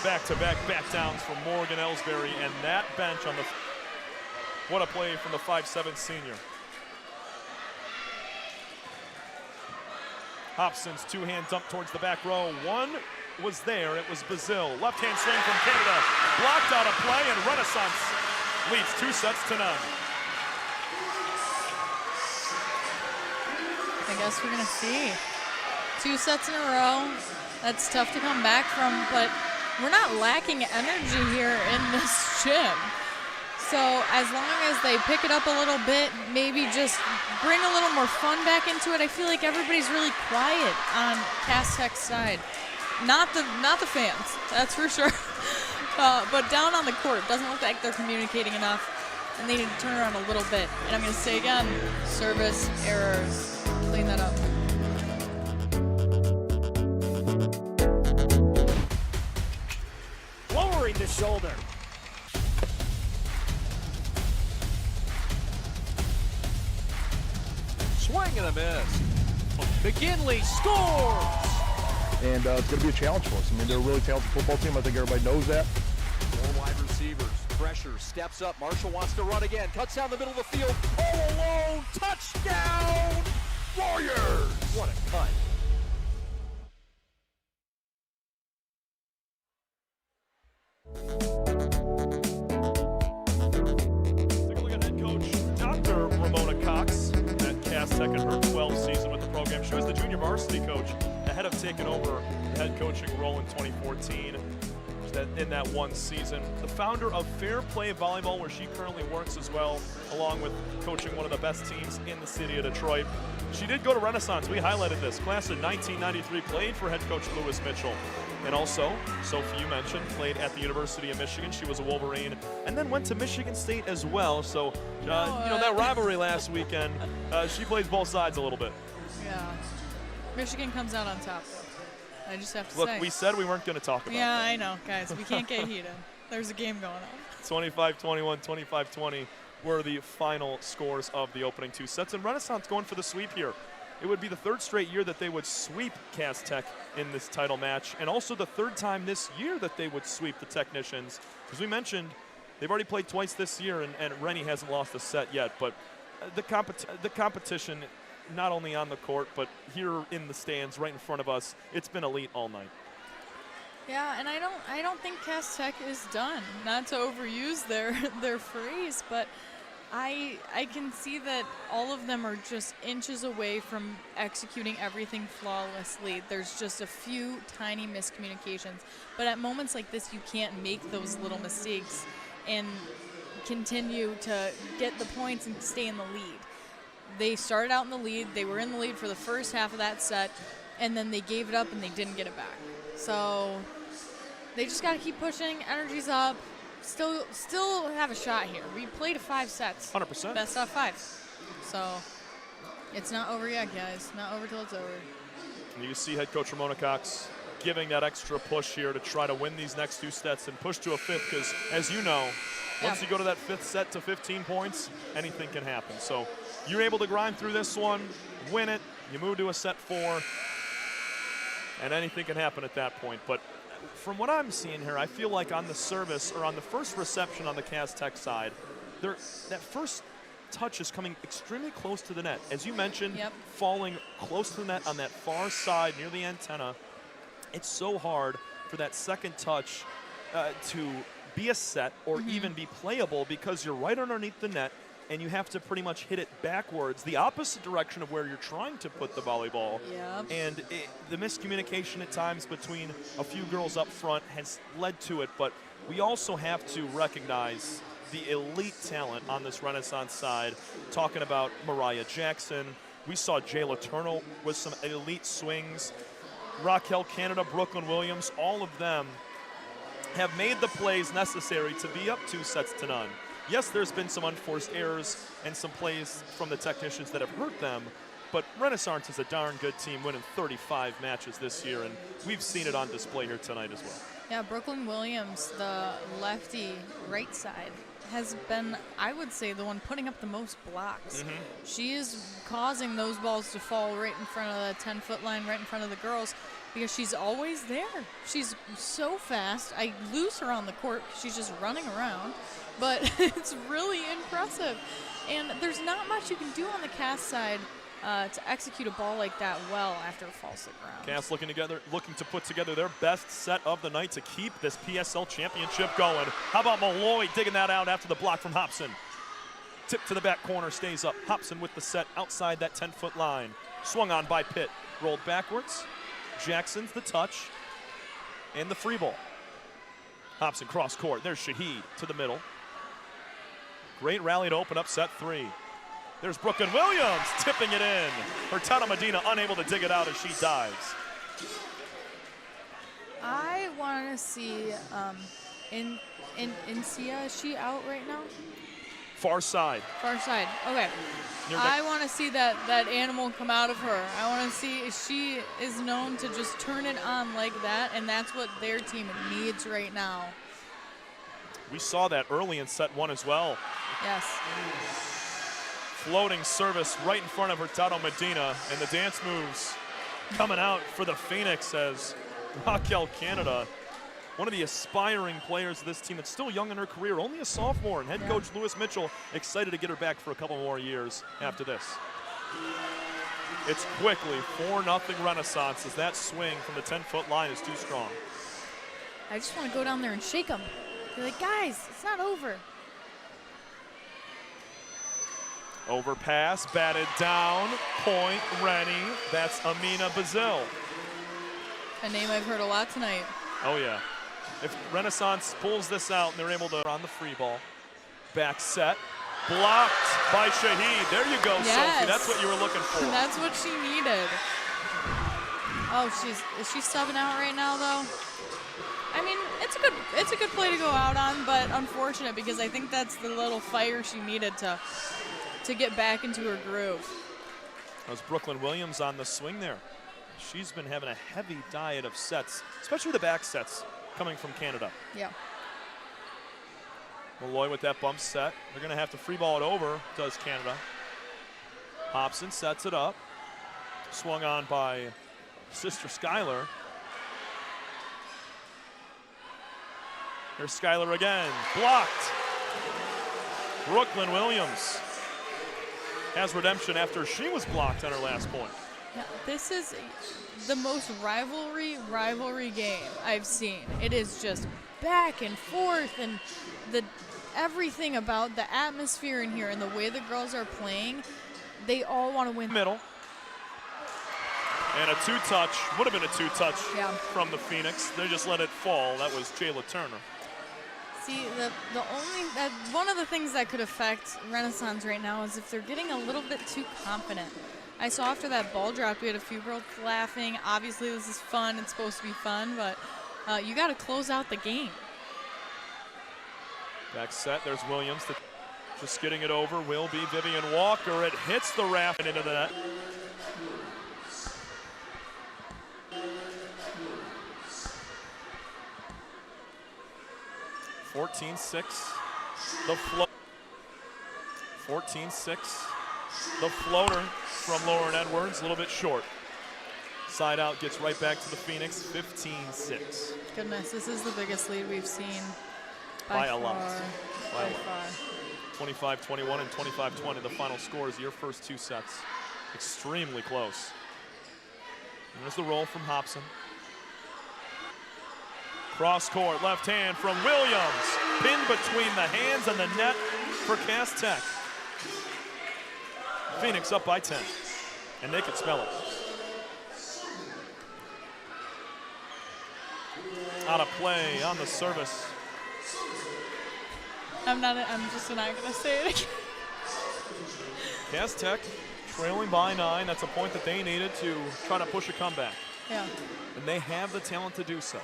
Back-to-back back-downs from Morgan Ellsbury, and that bench on the... What a play from the 5'7" senior. Hobson's 2-hand dump towards the back row. One was there. It was Bazil. Left-hand swing from Canada. Blocked out of play, and Renaissance leads 2 sets to none. I guess we're going to see. 2 sets in a row. That's tough to come back from, but we're not lacking energy here in this gym. So as long as they pick it up a little bit, maybe just bring a little more fun back into it. I feel like everybody's really quiet on Cass Tech's side. Not the fans, that's for sure. But down on the court, doesn't look like they're communicating enough. and they need to turn around a little bit. And I'm going to say again, service errors. Clean that up. Lowering the shoulder. Swing and a miss. McGinley scores! And it's going to be a challenge for us. I mean, they're a really talented football team. I think everybody knows that. 4 wide receivers. Pressure, steps up. Marshall wants to run again. Cuts down the middle of the field. All alone. Touchdown! Warriors! What a cut. Take a look at head coach Dr. Ramona Cox at Cass Tech in her 12th season with the program. She was the junior varsity coach ahead of taking over the head coaching role in 2014. In that one season. The founder of Fair Play Volleyball, where she currently works as well, along with coaching one of the best teams in the city of Detroit. She did go to Renaissance. We highlighted this. Class of 1993, played for head coach Lewis Mitchell. And also, Sophie, you mentioned, played at the University of Michigan. She was a Wolverine, and then went to Michigan State as well. So, you know, that rivalry last weekend, she plays both sides a little bit. Yeah. Michigan comes out on top. I just have to Look, say. we said we weren't going to talk about Yeah, that. I know, guys. We can't get heated. There's a game going on. 25-21, 25-20 were the final scores of the opening 2 sets. And Renaissance going for the sweep here. It would be the 3rd straight year that they would sweep Cass Tech in this title match, and also the 3rd time this year that they would sweep the Technicians. As we mentioned, they've already played twice this year, and Rennie hasn't lost a set yet. But the competition, not only on the court, but here in the stands right in front of us, it's been elite all night. Yeah, and I don't think Cass Tech is done. Not to overuse their phrase, but I can see that all of them are just inches away from executing everything flawlessly. There's just a few tiny miscommunications. But at moments like this, you can't make those little mistakes and continue to get the points and stay in the lead. They started out in the lead. They were in the lead for the first half of that set, and then they gave it up and they didn't get it back. So they just got to keep pushing. Energy's up. Still have a shot here. We played 5 sets. 100%. Best of 5. So it's not over yet, guys. Not over till it's over. And you see head coach Ramona Cox giving that extra push here to try to win these next 2 sets and push to a 5th, because as you know, once you go to that 5th set to 15 points, anything can happen. So you're able to grind through this one, win it, you move to a set 4, and anything can happen at that point. But from what I'm seeing here, I feel like on the service, or on the first reception on the Cass Tech side, that first touch is coming extremely close to the net. As you mentioned, falling close to the net on that far side near the antenna. It's so hard for that second touch to be a set or even be playable, because you're right underneath the net and you have to pretty much hit it backwards, the opposite direction of where you're trying to put the volleyball. And the miscommunication at times between a few girls up front has led to it, but we also have to recognize the elite talent on this Renaissance side. Talking about Mariah Jackson, we saw Jayla Turner with some elite swings, Raquel Canada, Brooklyn Williams, all of them have made the plays necessary to be up 2-0. Yes, there's been some unforced errors and some plays from the Technicians that have hurt them, but Renaissance is a darn good team, winning 35 matches this year, and we've seen it on display here tonight as well. Yeah, Brooklyn Williams, the lefty right side, has been, I would say, the one putting up the most blocks. She is causing those balls to fall right in front of the 10-foot line, right in front of the girls, because she's always there. She's so fast. I lose her on the court because she's just running around, but it's really impressive. And there's not much you can do on the Cass side to execute a ball like that well after it falls to the ground. Cass looking to put together their best set of the night to keep this PSL championship going. How about Malloy digging that out after the block from Hobson? Tip to the back corner, stays up. Hobson with the set outside that 10-foot line. Swung on by Pitt, rolled backwards. Jackson's the touch and the free ball. Hobson cross court. There's Shaheed to the middle. Great rally to open up set 3. There's Brooklyn Williams tipping it in. Hurtado Medina unable to dig it out as she dives. I want to see Incia, is she out right now? Far side. Far side. Okay. I want to see that animal come out of her. I want to see, she is known to just turn it on like that, and that's what their team needs right now. We saw that early in set 1 as well. Yes. Floating service right in front of Hurtado Medina, and the dance moves coming out for the Phoenix as Raquel Canada, one of the aspiring players of this team that's still young in her career, only a sophomore, and head coach Lewis Mitchell excited to get her back for a couple more years after this. It's quickly 4-0 Renaissance as that swing from the 10-foot line is too strong. I just want to go down there and shake them. Be like, guys, it's not over. Overpass, batted down, point, Rennie. That's Amina Bazil. A name I've heard a lot tonight. Oh, yeah. If Renaissance pulls this out and they're able to on the free ball, back set, blocked by Shaheed. There you go, yes. Sophie. That's what you were looking for. That's what she needed. Oh, is she subbing out right now though? I mean, it's a good play to go out on, but unfortunate because I think that's the little fire she needed to get back into her groove. That was Brooklyn Williams on the swing there. She's been having a heavy diet of sets, especially the back sets coming from Canada. Yeah. Malloy with that bump set. They're going to have to free ball it over, does Canada. Hobson sets it up. Swung on by sister Skylar. There's Skylar again. Blocked. Brooklyn Williams has redemption after she was blocked on her last point. Yeah, this is the most rivalry game I've seen. It is just back and forth, and everything about the atmosphere in here and the way the girls are playing, they all want to win. Middle. And a two-touch, would have been a two-touch from the Phoenix. They just let it fall. That was Jayla Turner. See, one of the things that could affect Renaissance right now is if they're getting a little bit too confident. I saw after that ball drop, we had a few girls laughing. Obviously, this is fun. It's supposed to be fun, but you got to close out the game. Back set, there's Williams. Just getting it over will be Vivian Walker. It hits the raft and into the net. The float. 14-6. The floater from Lauren Edwards, a little bit short. Side out gets right back to the Phoenix, 15-6. Goodness, this is the biggest lead we've seen by a lot. By far. 25-21 and 25-20, the final scores, your first two sets. Extremely close. And there's the roll from Hobson. Cross court, left hand from Williams. Pinned between the hands and the net for Cass Tech. Phoenix up by 10, and they could smell it. Out of play on the service. I'm just not gonna say it again. Cass Tech trailing by 9. That's a point that they needed to try to push a comeback. Yeah. And they have the talent to do so.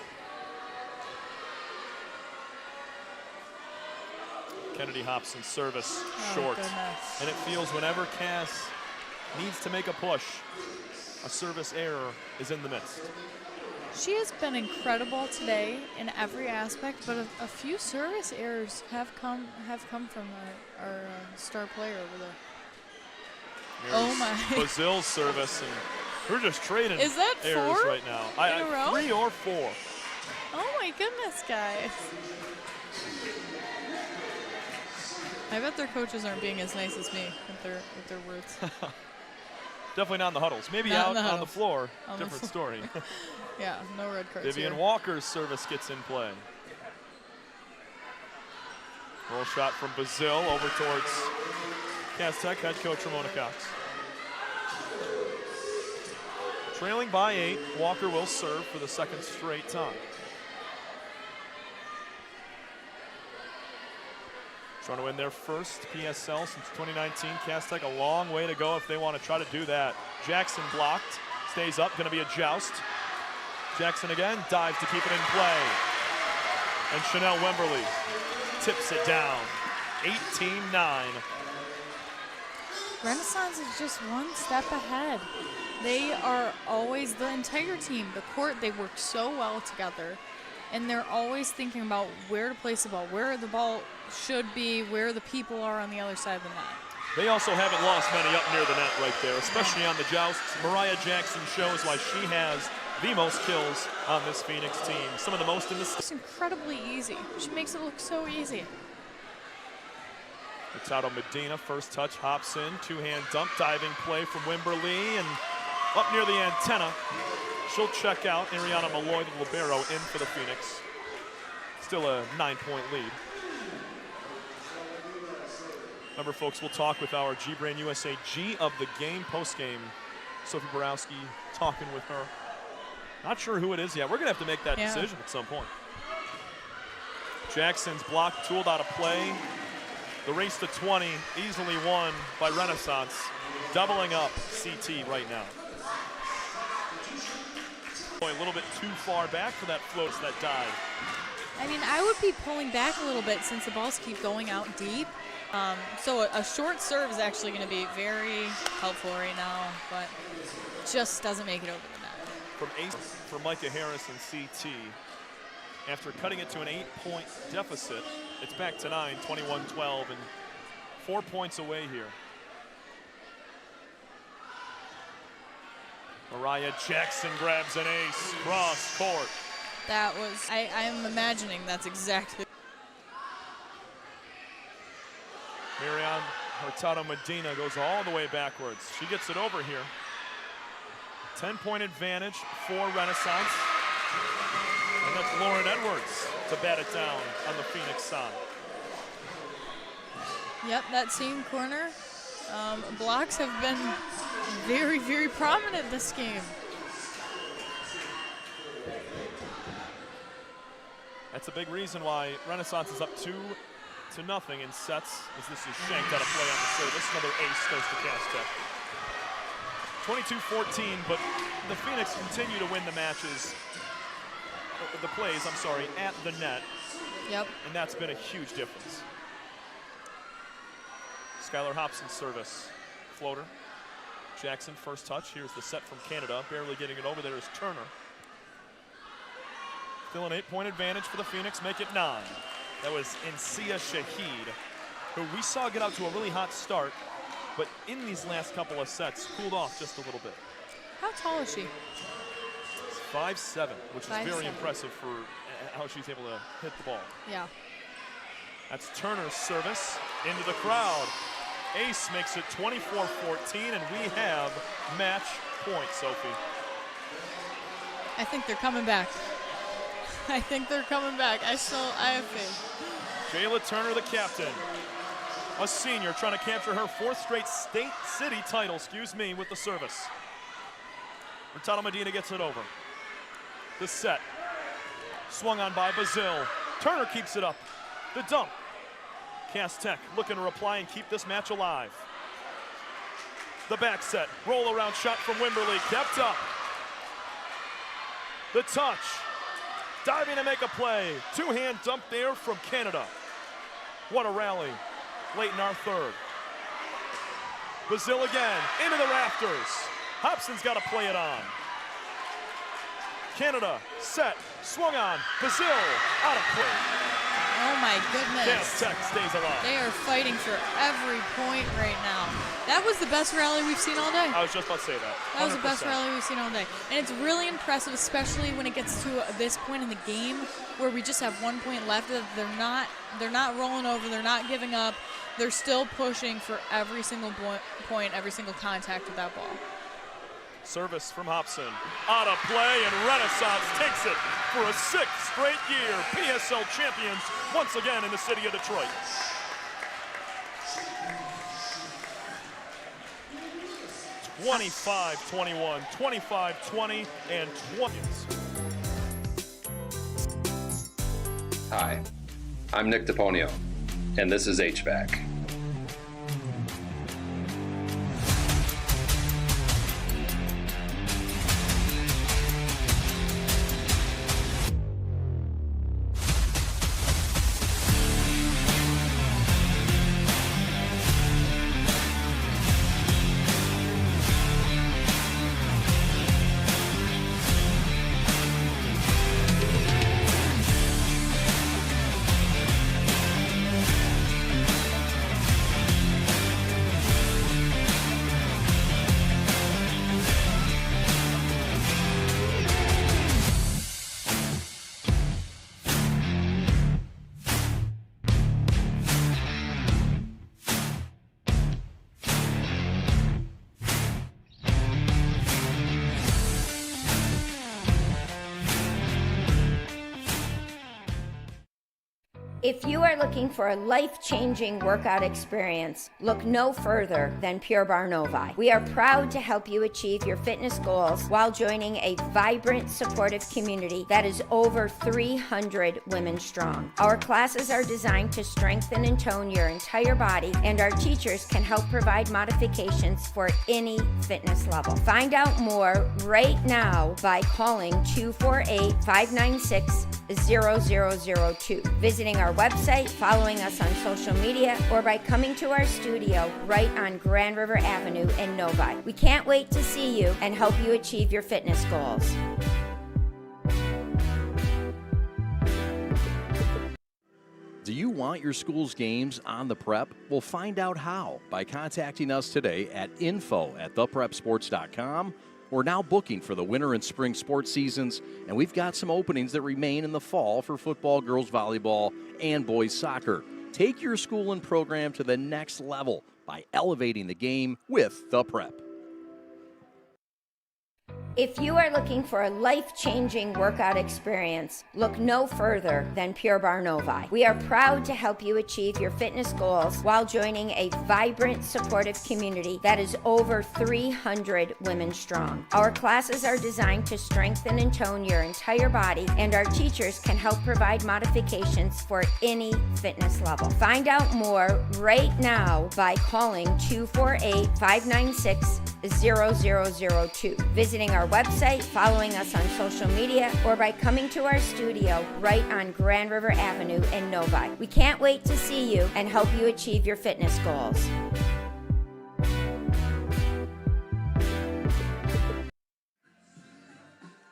Kennedy Hobson service short. Goodness. And it feels whenever Cass needs to make a push, a service error is in the midst. She has been incredible today in every aspect, but a few service errors have come from our star player over there. There's oh my! Bazil's service, and we're just trading Is that errors 4 right now. in a row? 3 or 4. Oh my goodness, guys! I bet their coaches aren't being as nice as me with their words. Definitely not in the huddles. Maybe not out the on the floor. On different the story. Yeah, no red cards Vivian here. Walker's service gets in play. Roll shot from Bazil over towards Cass Tech head coach Ramona Cox. Trailing by 8, Walker will serve for the second straight time. Trying to win their first PSL since 2019. Cass Tech a long way to go if they want to try to do that. Jackson blocked, stays up, going to be a joust. Jackson again, dives to keep it in play. And Chanel Wemberly tips it down. 18-9. Renaissance is just one step ahead. They are always, the entire team, the court, they work so well together. And they're always thinking about where to place the ball, where the ball should be, where the people are on the other side of the net. They also haven't lost many up near the net right there, especially on the jousts. Mariah Jackson shows why she has the most kills on this Phoenix team. Some of the most in the It's incredibly easy. She makes it look so easy. It's out on Medina, first touch, hops in, two-hand dump, diving play from Wimberly, and up near the antenna. She'll check out. Ariana Malloy, the libero, in for the Phoenix. Still a 9-point lead. Remember, folks, we'll talk with our G-Brand USA G of the game post-game. Sophie Borowski talking with her. Not sure who it is yet. We're going to have to make that decision at some point. Jackson's block tooled out of play. The race to 20 easily won by Renaissance. Doubling up CT right now. A little bit too far back for that float, that dive. I mean, I would be pulling back a little bit since the balls keep going out deep. So a short serve is actually going to be very helpful right now, but just doesn't make it over the net. From ace for Micah Harris and CT. After cutting it to an 8-point deficit, it's back to 9, 21-12, and 4 points away here. Mariah Jackson grabs an ace, cross court. That was, I'm imagining that's exactly. Miriam Hurtado Medina goes all the way backwards. She gets it over here. 10-point advantage for Renaissance. And that's Lauren Edwards to bat it down on the Phoenix side. Yep, that same corner. Blocks have been very, very prominent this game. That's a big reason why Renaissance is up 2-0 in sets, as this is shanked out of play on the service. Another ace goes to Cass Tech. 22-14, but the Phoenix continue to win the matches, the plays, I'm sorry, at the net. Yep. And that's been a huge difference. Skylar Hobson's service. Floater. Jackson, first touch. Here's the set from Canada. Barely getting it over there is Turner. Still an 8-point advantage for the Phoenix. Make it 9. That was Insia Shahid, who we saw get out to a really hot start, but in these last couple of sets, cooled off just a little bit. How tall is she? 5'7", which is 5'7". very impressive for how she's able to hit the ball. Yeah. That's Turner's service into the crowd. Ace makes it 24-14, and we have match point, Sophie. I think they're coming back. I think they're coming back. I have faith. Jayla Turner, the captain. A senior trying to capture her 4th straight city title, with the service. Hurtado Medina gets it over. The set. Swung on by Bazil. Turner keeps it up. The dump. Cass Tech looking to reply and keep this match alive. The back set. Roll around shot from Wimberly. Kept up. The touch. Diving to make a play. Two-hand dump there from Canada. What a rally late in our third. Bazil again into the rafters. Hobson's got to play it on. Canada set, swung on. Bazil out of play. Oh my goodness. Cass Tech stays alive. They are fighting for every point right now. That was the best rally we've seen all day. I was just about to say that. 100%. That was the best rally we've seen all day. And it's really impressive, especially when it gets to this point in the game where we just have 1 point left. They're not rolling over, they're not giving up. They're still pushing for every single point, every single contact with that ball. Service from Hobson. Out of play, and Renaissance takes it for a 6th straight year. PSL champions once again in the city of Detroit. (25-21), 25-20, and 20. Hi, I'm Nick DePonio, and this is HVAC. If you are looking for a life-changing workout experience, look no further than Pure Barre Novi. We are proud to help you achieve your fitness goals while joining a vibrant, supportive community that is over 300 women strong. Our classes are designed to strengthen and tone your entire body, and our teachers can help provide modifications for any fitness level. Find out more right now by calling 248-596-0002, visiting our website, following us on social media, or by coming to our studio right on Grand River Avenue in Novi. We can't wait to see you and help you achieve your fitness goals. Do you want your school's games on the Prep? Well, find out how by contacting us today at info@theprepsports.com. We're now booking for the winter and spring sports seasons, and we've got some openings that remain in the fall for football, girls volleyball, and boys soccer. Take your school and program to the next level by elevating the game with The Prep. If you are looking for a life-changing workout experience, look no further than Pure Barre Novi. We are proud to help you achieve your fitness goals while joining a vibrant, supportive community that is over 300 women strong. Our classes are designed to strengthen and tone your entire body, and our teachers can help provide modifications for any fitness level. Find out more right now by calling 248-596-0002, visiting our website, following us on social media, or by coming to our studio right on Grand River Avenue in Novi. We can't wait to see you and help you achieve your fitness goals.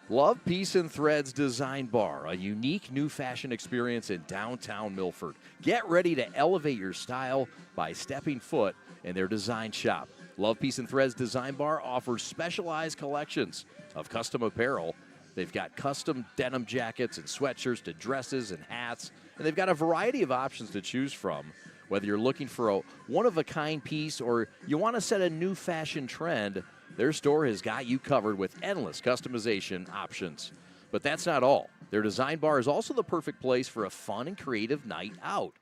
Love Peace and Threads Design Bar, a unique new fashion experience in downtown Milford. Get ready to elevate your style by stepping foot in their design shop. Love Peace and Threads Design Bar offers specialized collections of custom apparel. They've got custom denim jackets and sweatshirts to dresses and hats, and they've got a variety of options to choose from. Whether you're looking for a one-of-a-kind piece or you want to set a new fashion trend, their store has got you covered with endless customization options. But that's not all. Their design bar is also the perfect place for a fun and creative night out.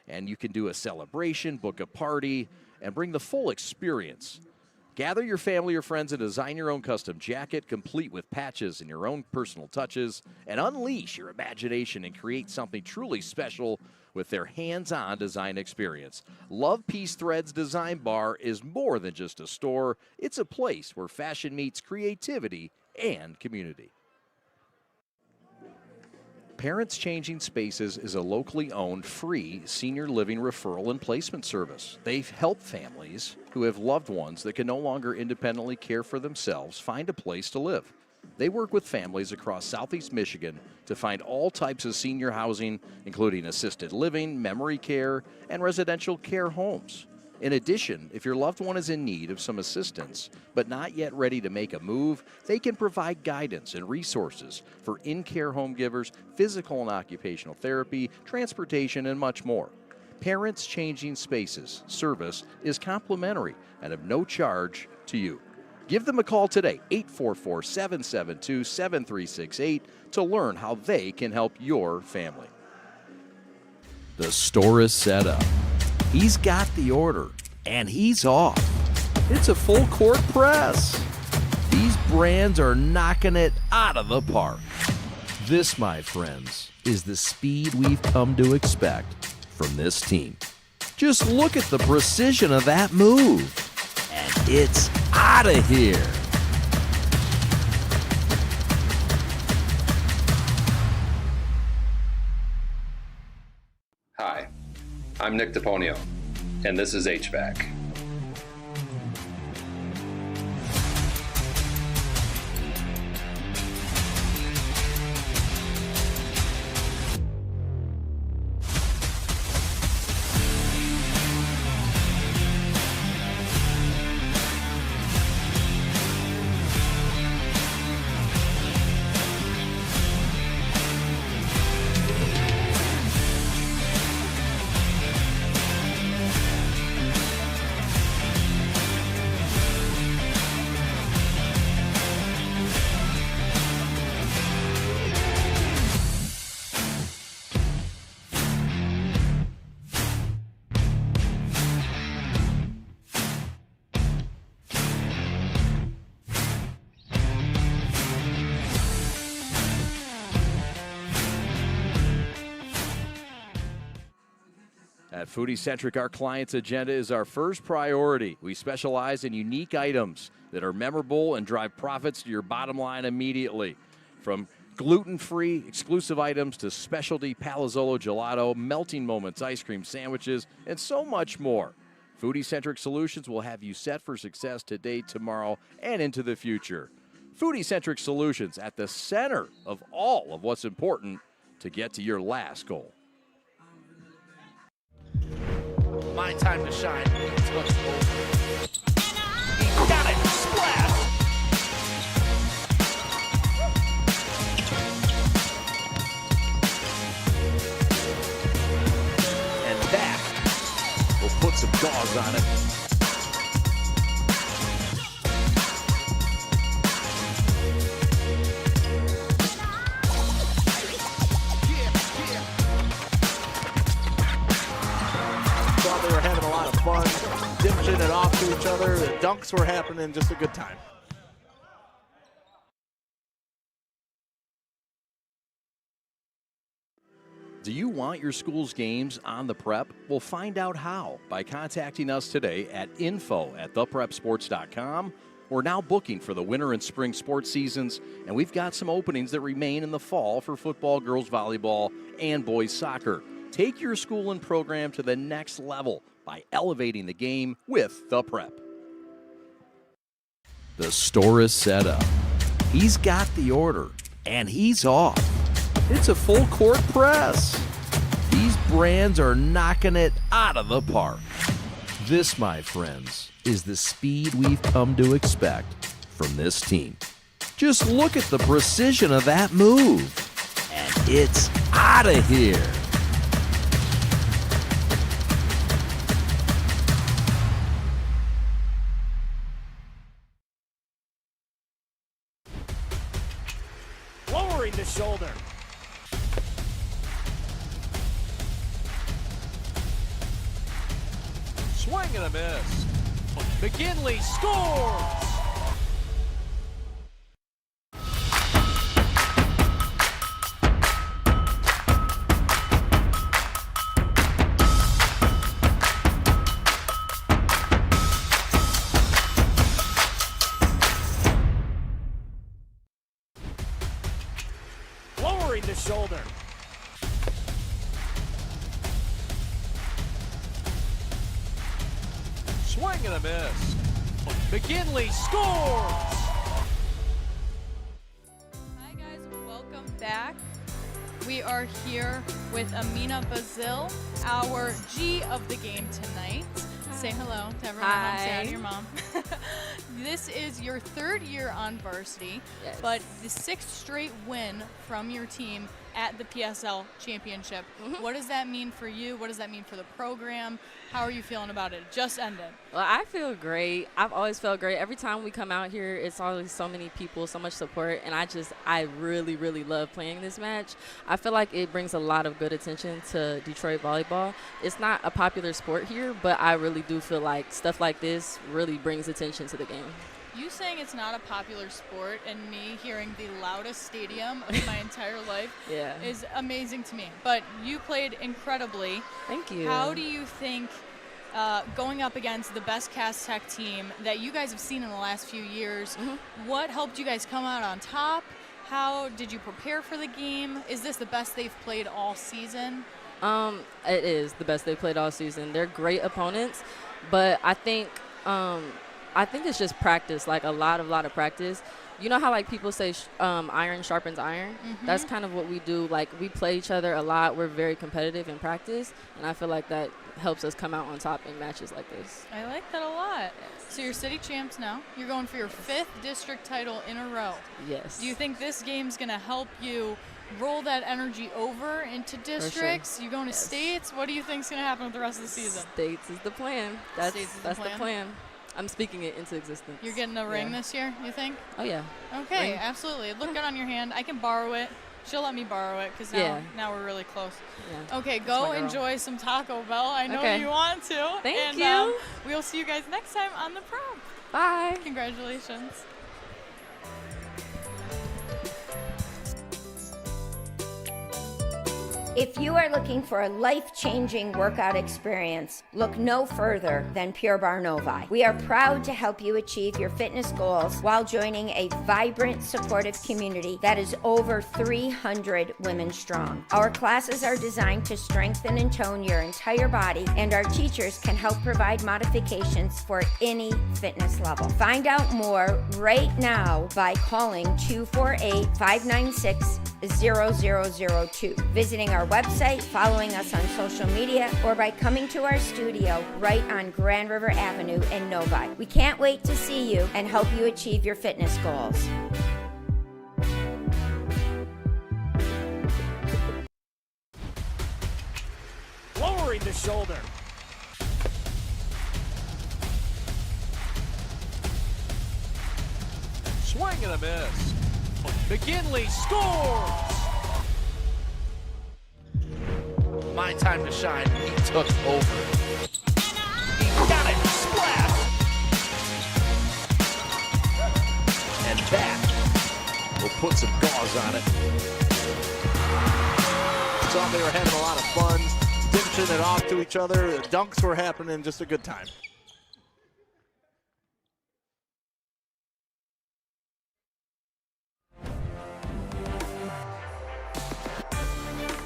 And you can do a celebration, book a party, and bring the full experience. Gather your family or friends and design your own custom jacket, complete with patches and your own personal touches, and unleash your imagination and create something truly special with their hands-on design experience. Love Peace Threads Design Bar is more than just a store. It's a place where fashion meets creativity and community. Parents Changing Spaces is a locally owned, free senior living referral and placement service. They help families who have loved ones that can no longer independently care for themselves find a place to live. They work with families across Southeast Michigan to find all types of senior housing, including assisted living, memory care, and residential care homes. In addition, if your loved one is in need of some assistance but not yet ready to make a move, they can provide guidance and resources for in-care home givers, physical and occupational therapy, transportation, and much more. Parents Changing Spaces service is complimentary and of no charge to you. Give them a call today, 844-772-7368, to learn how they can help your family. The store is set up. He's got the order, and he's off. It's a full court press. These brands are knocking it out of the park. This, my friends, is the speed we've come to expect from this team. Just look at the precision of that move, and it's out of here. Hi, I'm Nick DePonio, and this is HVAC. At Foodie Centric, our client's agenda is our first priority. We specialize in unique items that are memorable and drive profits to your bottom line immediately. From gluten-free exclusive items to specialty Palazzolo gelato, melting moments, ice cream sandwiches, and so much more. Foodie Centric Solutions will have you set for success today, tomorrow, and into the future. Foodie Centric Solutions at the center of all of what's important to get to your last goal. My time to shine. He got it. Splash. And that will put some gauze on it. They were having a lot of fun, dishing it off to each other. The dunks were happening, just a good time. Do you want your school's games on the Prep? Well, find out how by contacting us today at info@theprepsports.com. We're now booking for the winter and spring sports seasons, and we've got some openings that remain in the fall for football, girls volleyball, and boys soccer. Take your school and program to the next level by elevating the game with The Prep. The store is set up. He's got the order, and he's off. It's a full court press. These brands are knocking it out of the park. This, my friends, is the speed we've come to expect from this team. Just look at the precision of that move, and it's out of here. Lowering the shoulder. Swing and a miss. McGinley scores! Lowering the shoulder. Swing and a miss. McGinley scores! Hi guys, welcome back. We are here with Amina Bazil, our G of the game tonight. Say hello to everyone at home. Say hi to your mom. This is your third year on varsity, yes, but the 6th straight win from your team at the PSL championship. What does that mean for you? What does that mean for the program? How are you feeling about it? It just ended. Well, I feel great. I've always felt great. Every time we come out here, it's always so many people, so much support, and I really, really love playing this match. I feel like it brings a lot of good attention to Detroit volleyball. It's not a popular sport here, but I really do feel like stuff like this really brings attention to the game. You saying it's not a popular sport and me hearing the loudest stadium of my entire life is amazing to me. But you played incredibly. Thank you. How do you think going up against the best Cass Tech team that you guys have seen in the last few years, what helped you guys come out on top? How did you prepare for the game? Is this the best they've played all season? It is the best they've played all season. They're great opponents, but I think it's just practice, like a lot of practice. You know how like people say iron sharpens iron? That's kind of what we do. Like we play each other a lot. We're very competitive in practice, and I feel like that helps us come out on top in matches like this. I like that a lot. So you're city champs now. You're going for your 5th district title in a row. Yes. Do you think this game's going to help you roll that energy over into districts? Sure. You going to states? What do you think's going to happen with the rest of the season? States is the plan. That's the plan. I'm speaking it into existence. You're getting a ring this year, you think? Oh, yeah. Okay, Ring. absolutely. Look good on your hand. I can borrow it. She'll let me borrow it because now we're really close. Yeah. Okay, go enjoy some Taco Bell. I know you want to. Thank you. We'll see you guys next time on the Prep. Bye. Congratulations. If you are looking for a life-changing workout experience, look no further than Pure Barre Novi. We are proud to help you achieve your fitness goals while joining a vibrant, supportive community that is over 300 women strong. Our classes are designed to strengthen and tone your entire body, and our teachers can help provide modifications for any fitness level. Find out more right now by calling 248-596-0002, visiting our website, following us on social media, or by coming to our studio right on Grand River Avenue in Novi. We can't wait to see you and help you achieve your fitness goals. Lowering the shoulder. Swing and a miss. McGinley scores! My time to shine. He took over. He got it. Splash! And that will put some gauze on it. Thought they were having a lot of fun, dishing it off to each other. The dunks were happening, just a good time.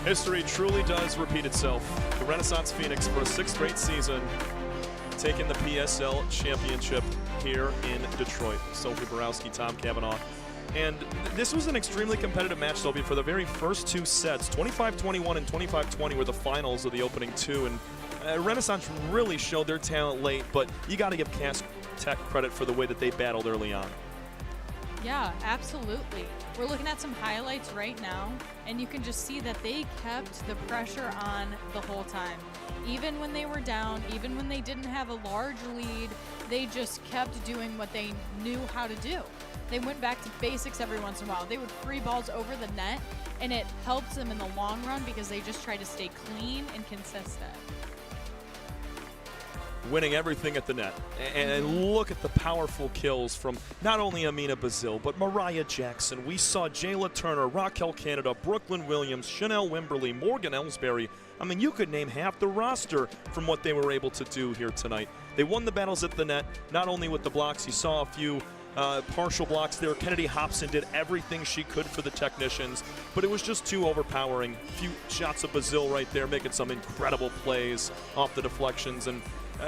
History truly does repeat itself. The Renaissance Phoenix, for a 6th straight season, taking the PSL championship here in Detroit. Sophie Borowski, Tom Cavanaugh. And this was an extremely competitive match, Sophie, for the very first 2 sets. 25-21 and 25-20 were the finals of the opening 2. And Renaissance really showed their talent late, but you got to give Cass Tech credit for the way that they battled early on. Yeah, absolutely. We're looking at some highlights right now, and you can just see that they kept the pressure on the whole time. Even when they were down, even when they didn't have a large lead, they just kept doing what they knew how to do. They went back to basics every once in a while. They would free balls over the net, and it helps them in the long run because they just try to stay clean and consistent. Winning everything at the net. And look at the powerful kills from not only Amina Bazil, but Mariah Jackson. We saw Jayla Turner, Raquel Canada, Brooklyn Williams, Chanel Wimberly, Morgan Ellsbury. I mean, you could name half the roster from what they were able to do here tonight. They won the battles at the net, not only with the blocks. You saw a few partial blocks there. Kennedy Hobson did everything she could for the technicians, but it was just too overpowering. A few shots of Bazil right there, making some incredible plays off the deflections. And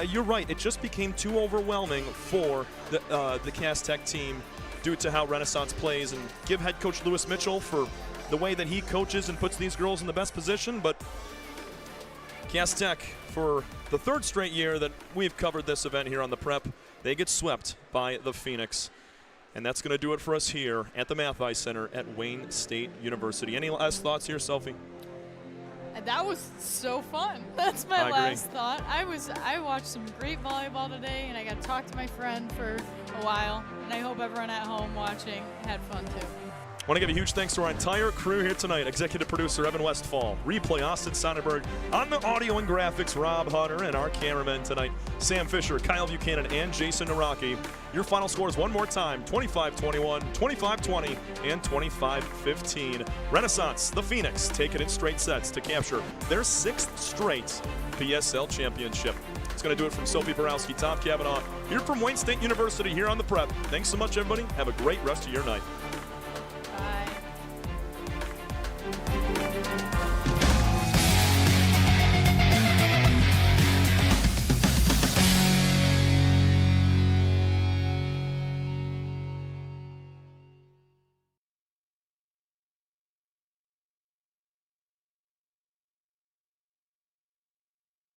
you're right, it just became too overwhelming for the Cass Tech team due to how Renaissance plays. And give head coach Lewis Mitchell for the way that he coaches and puts these girls in the best position. But Cass Tech, for the 3rd straight year that we've covered this event here on the Prep, they get swept by the Phoenix. And that's going to do it for us here at the Mathis Center at Wayne State University. Any last thoughts here, Sophie? That was so fun. That's my last thought. I watched some great volleyball today, and I got to talk to my friend for a while. And I hope everyone at home watching had fun too. I want to give a huge thanks to our entire crew here tonight. Executive producer Evan Westfall, replay Austin Sonnenberg, on the audio and graphics Rob Hunter, and our cameramen tonight Sam Fisher, Kyle Buchanan, and Jason Naraki. Your final scores one more time: 25-21, 25-20, and 25-15. Renaissance, the Phoenix, take it in straight sets to capture their 6th straight PSL championship. It's going to do it from Sophie Borowski, Tom Cavanaugh, here from Wayne State University here on the Prep. Thanks so much, everybody. Have a great rest of your night.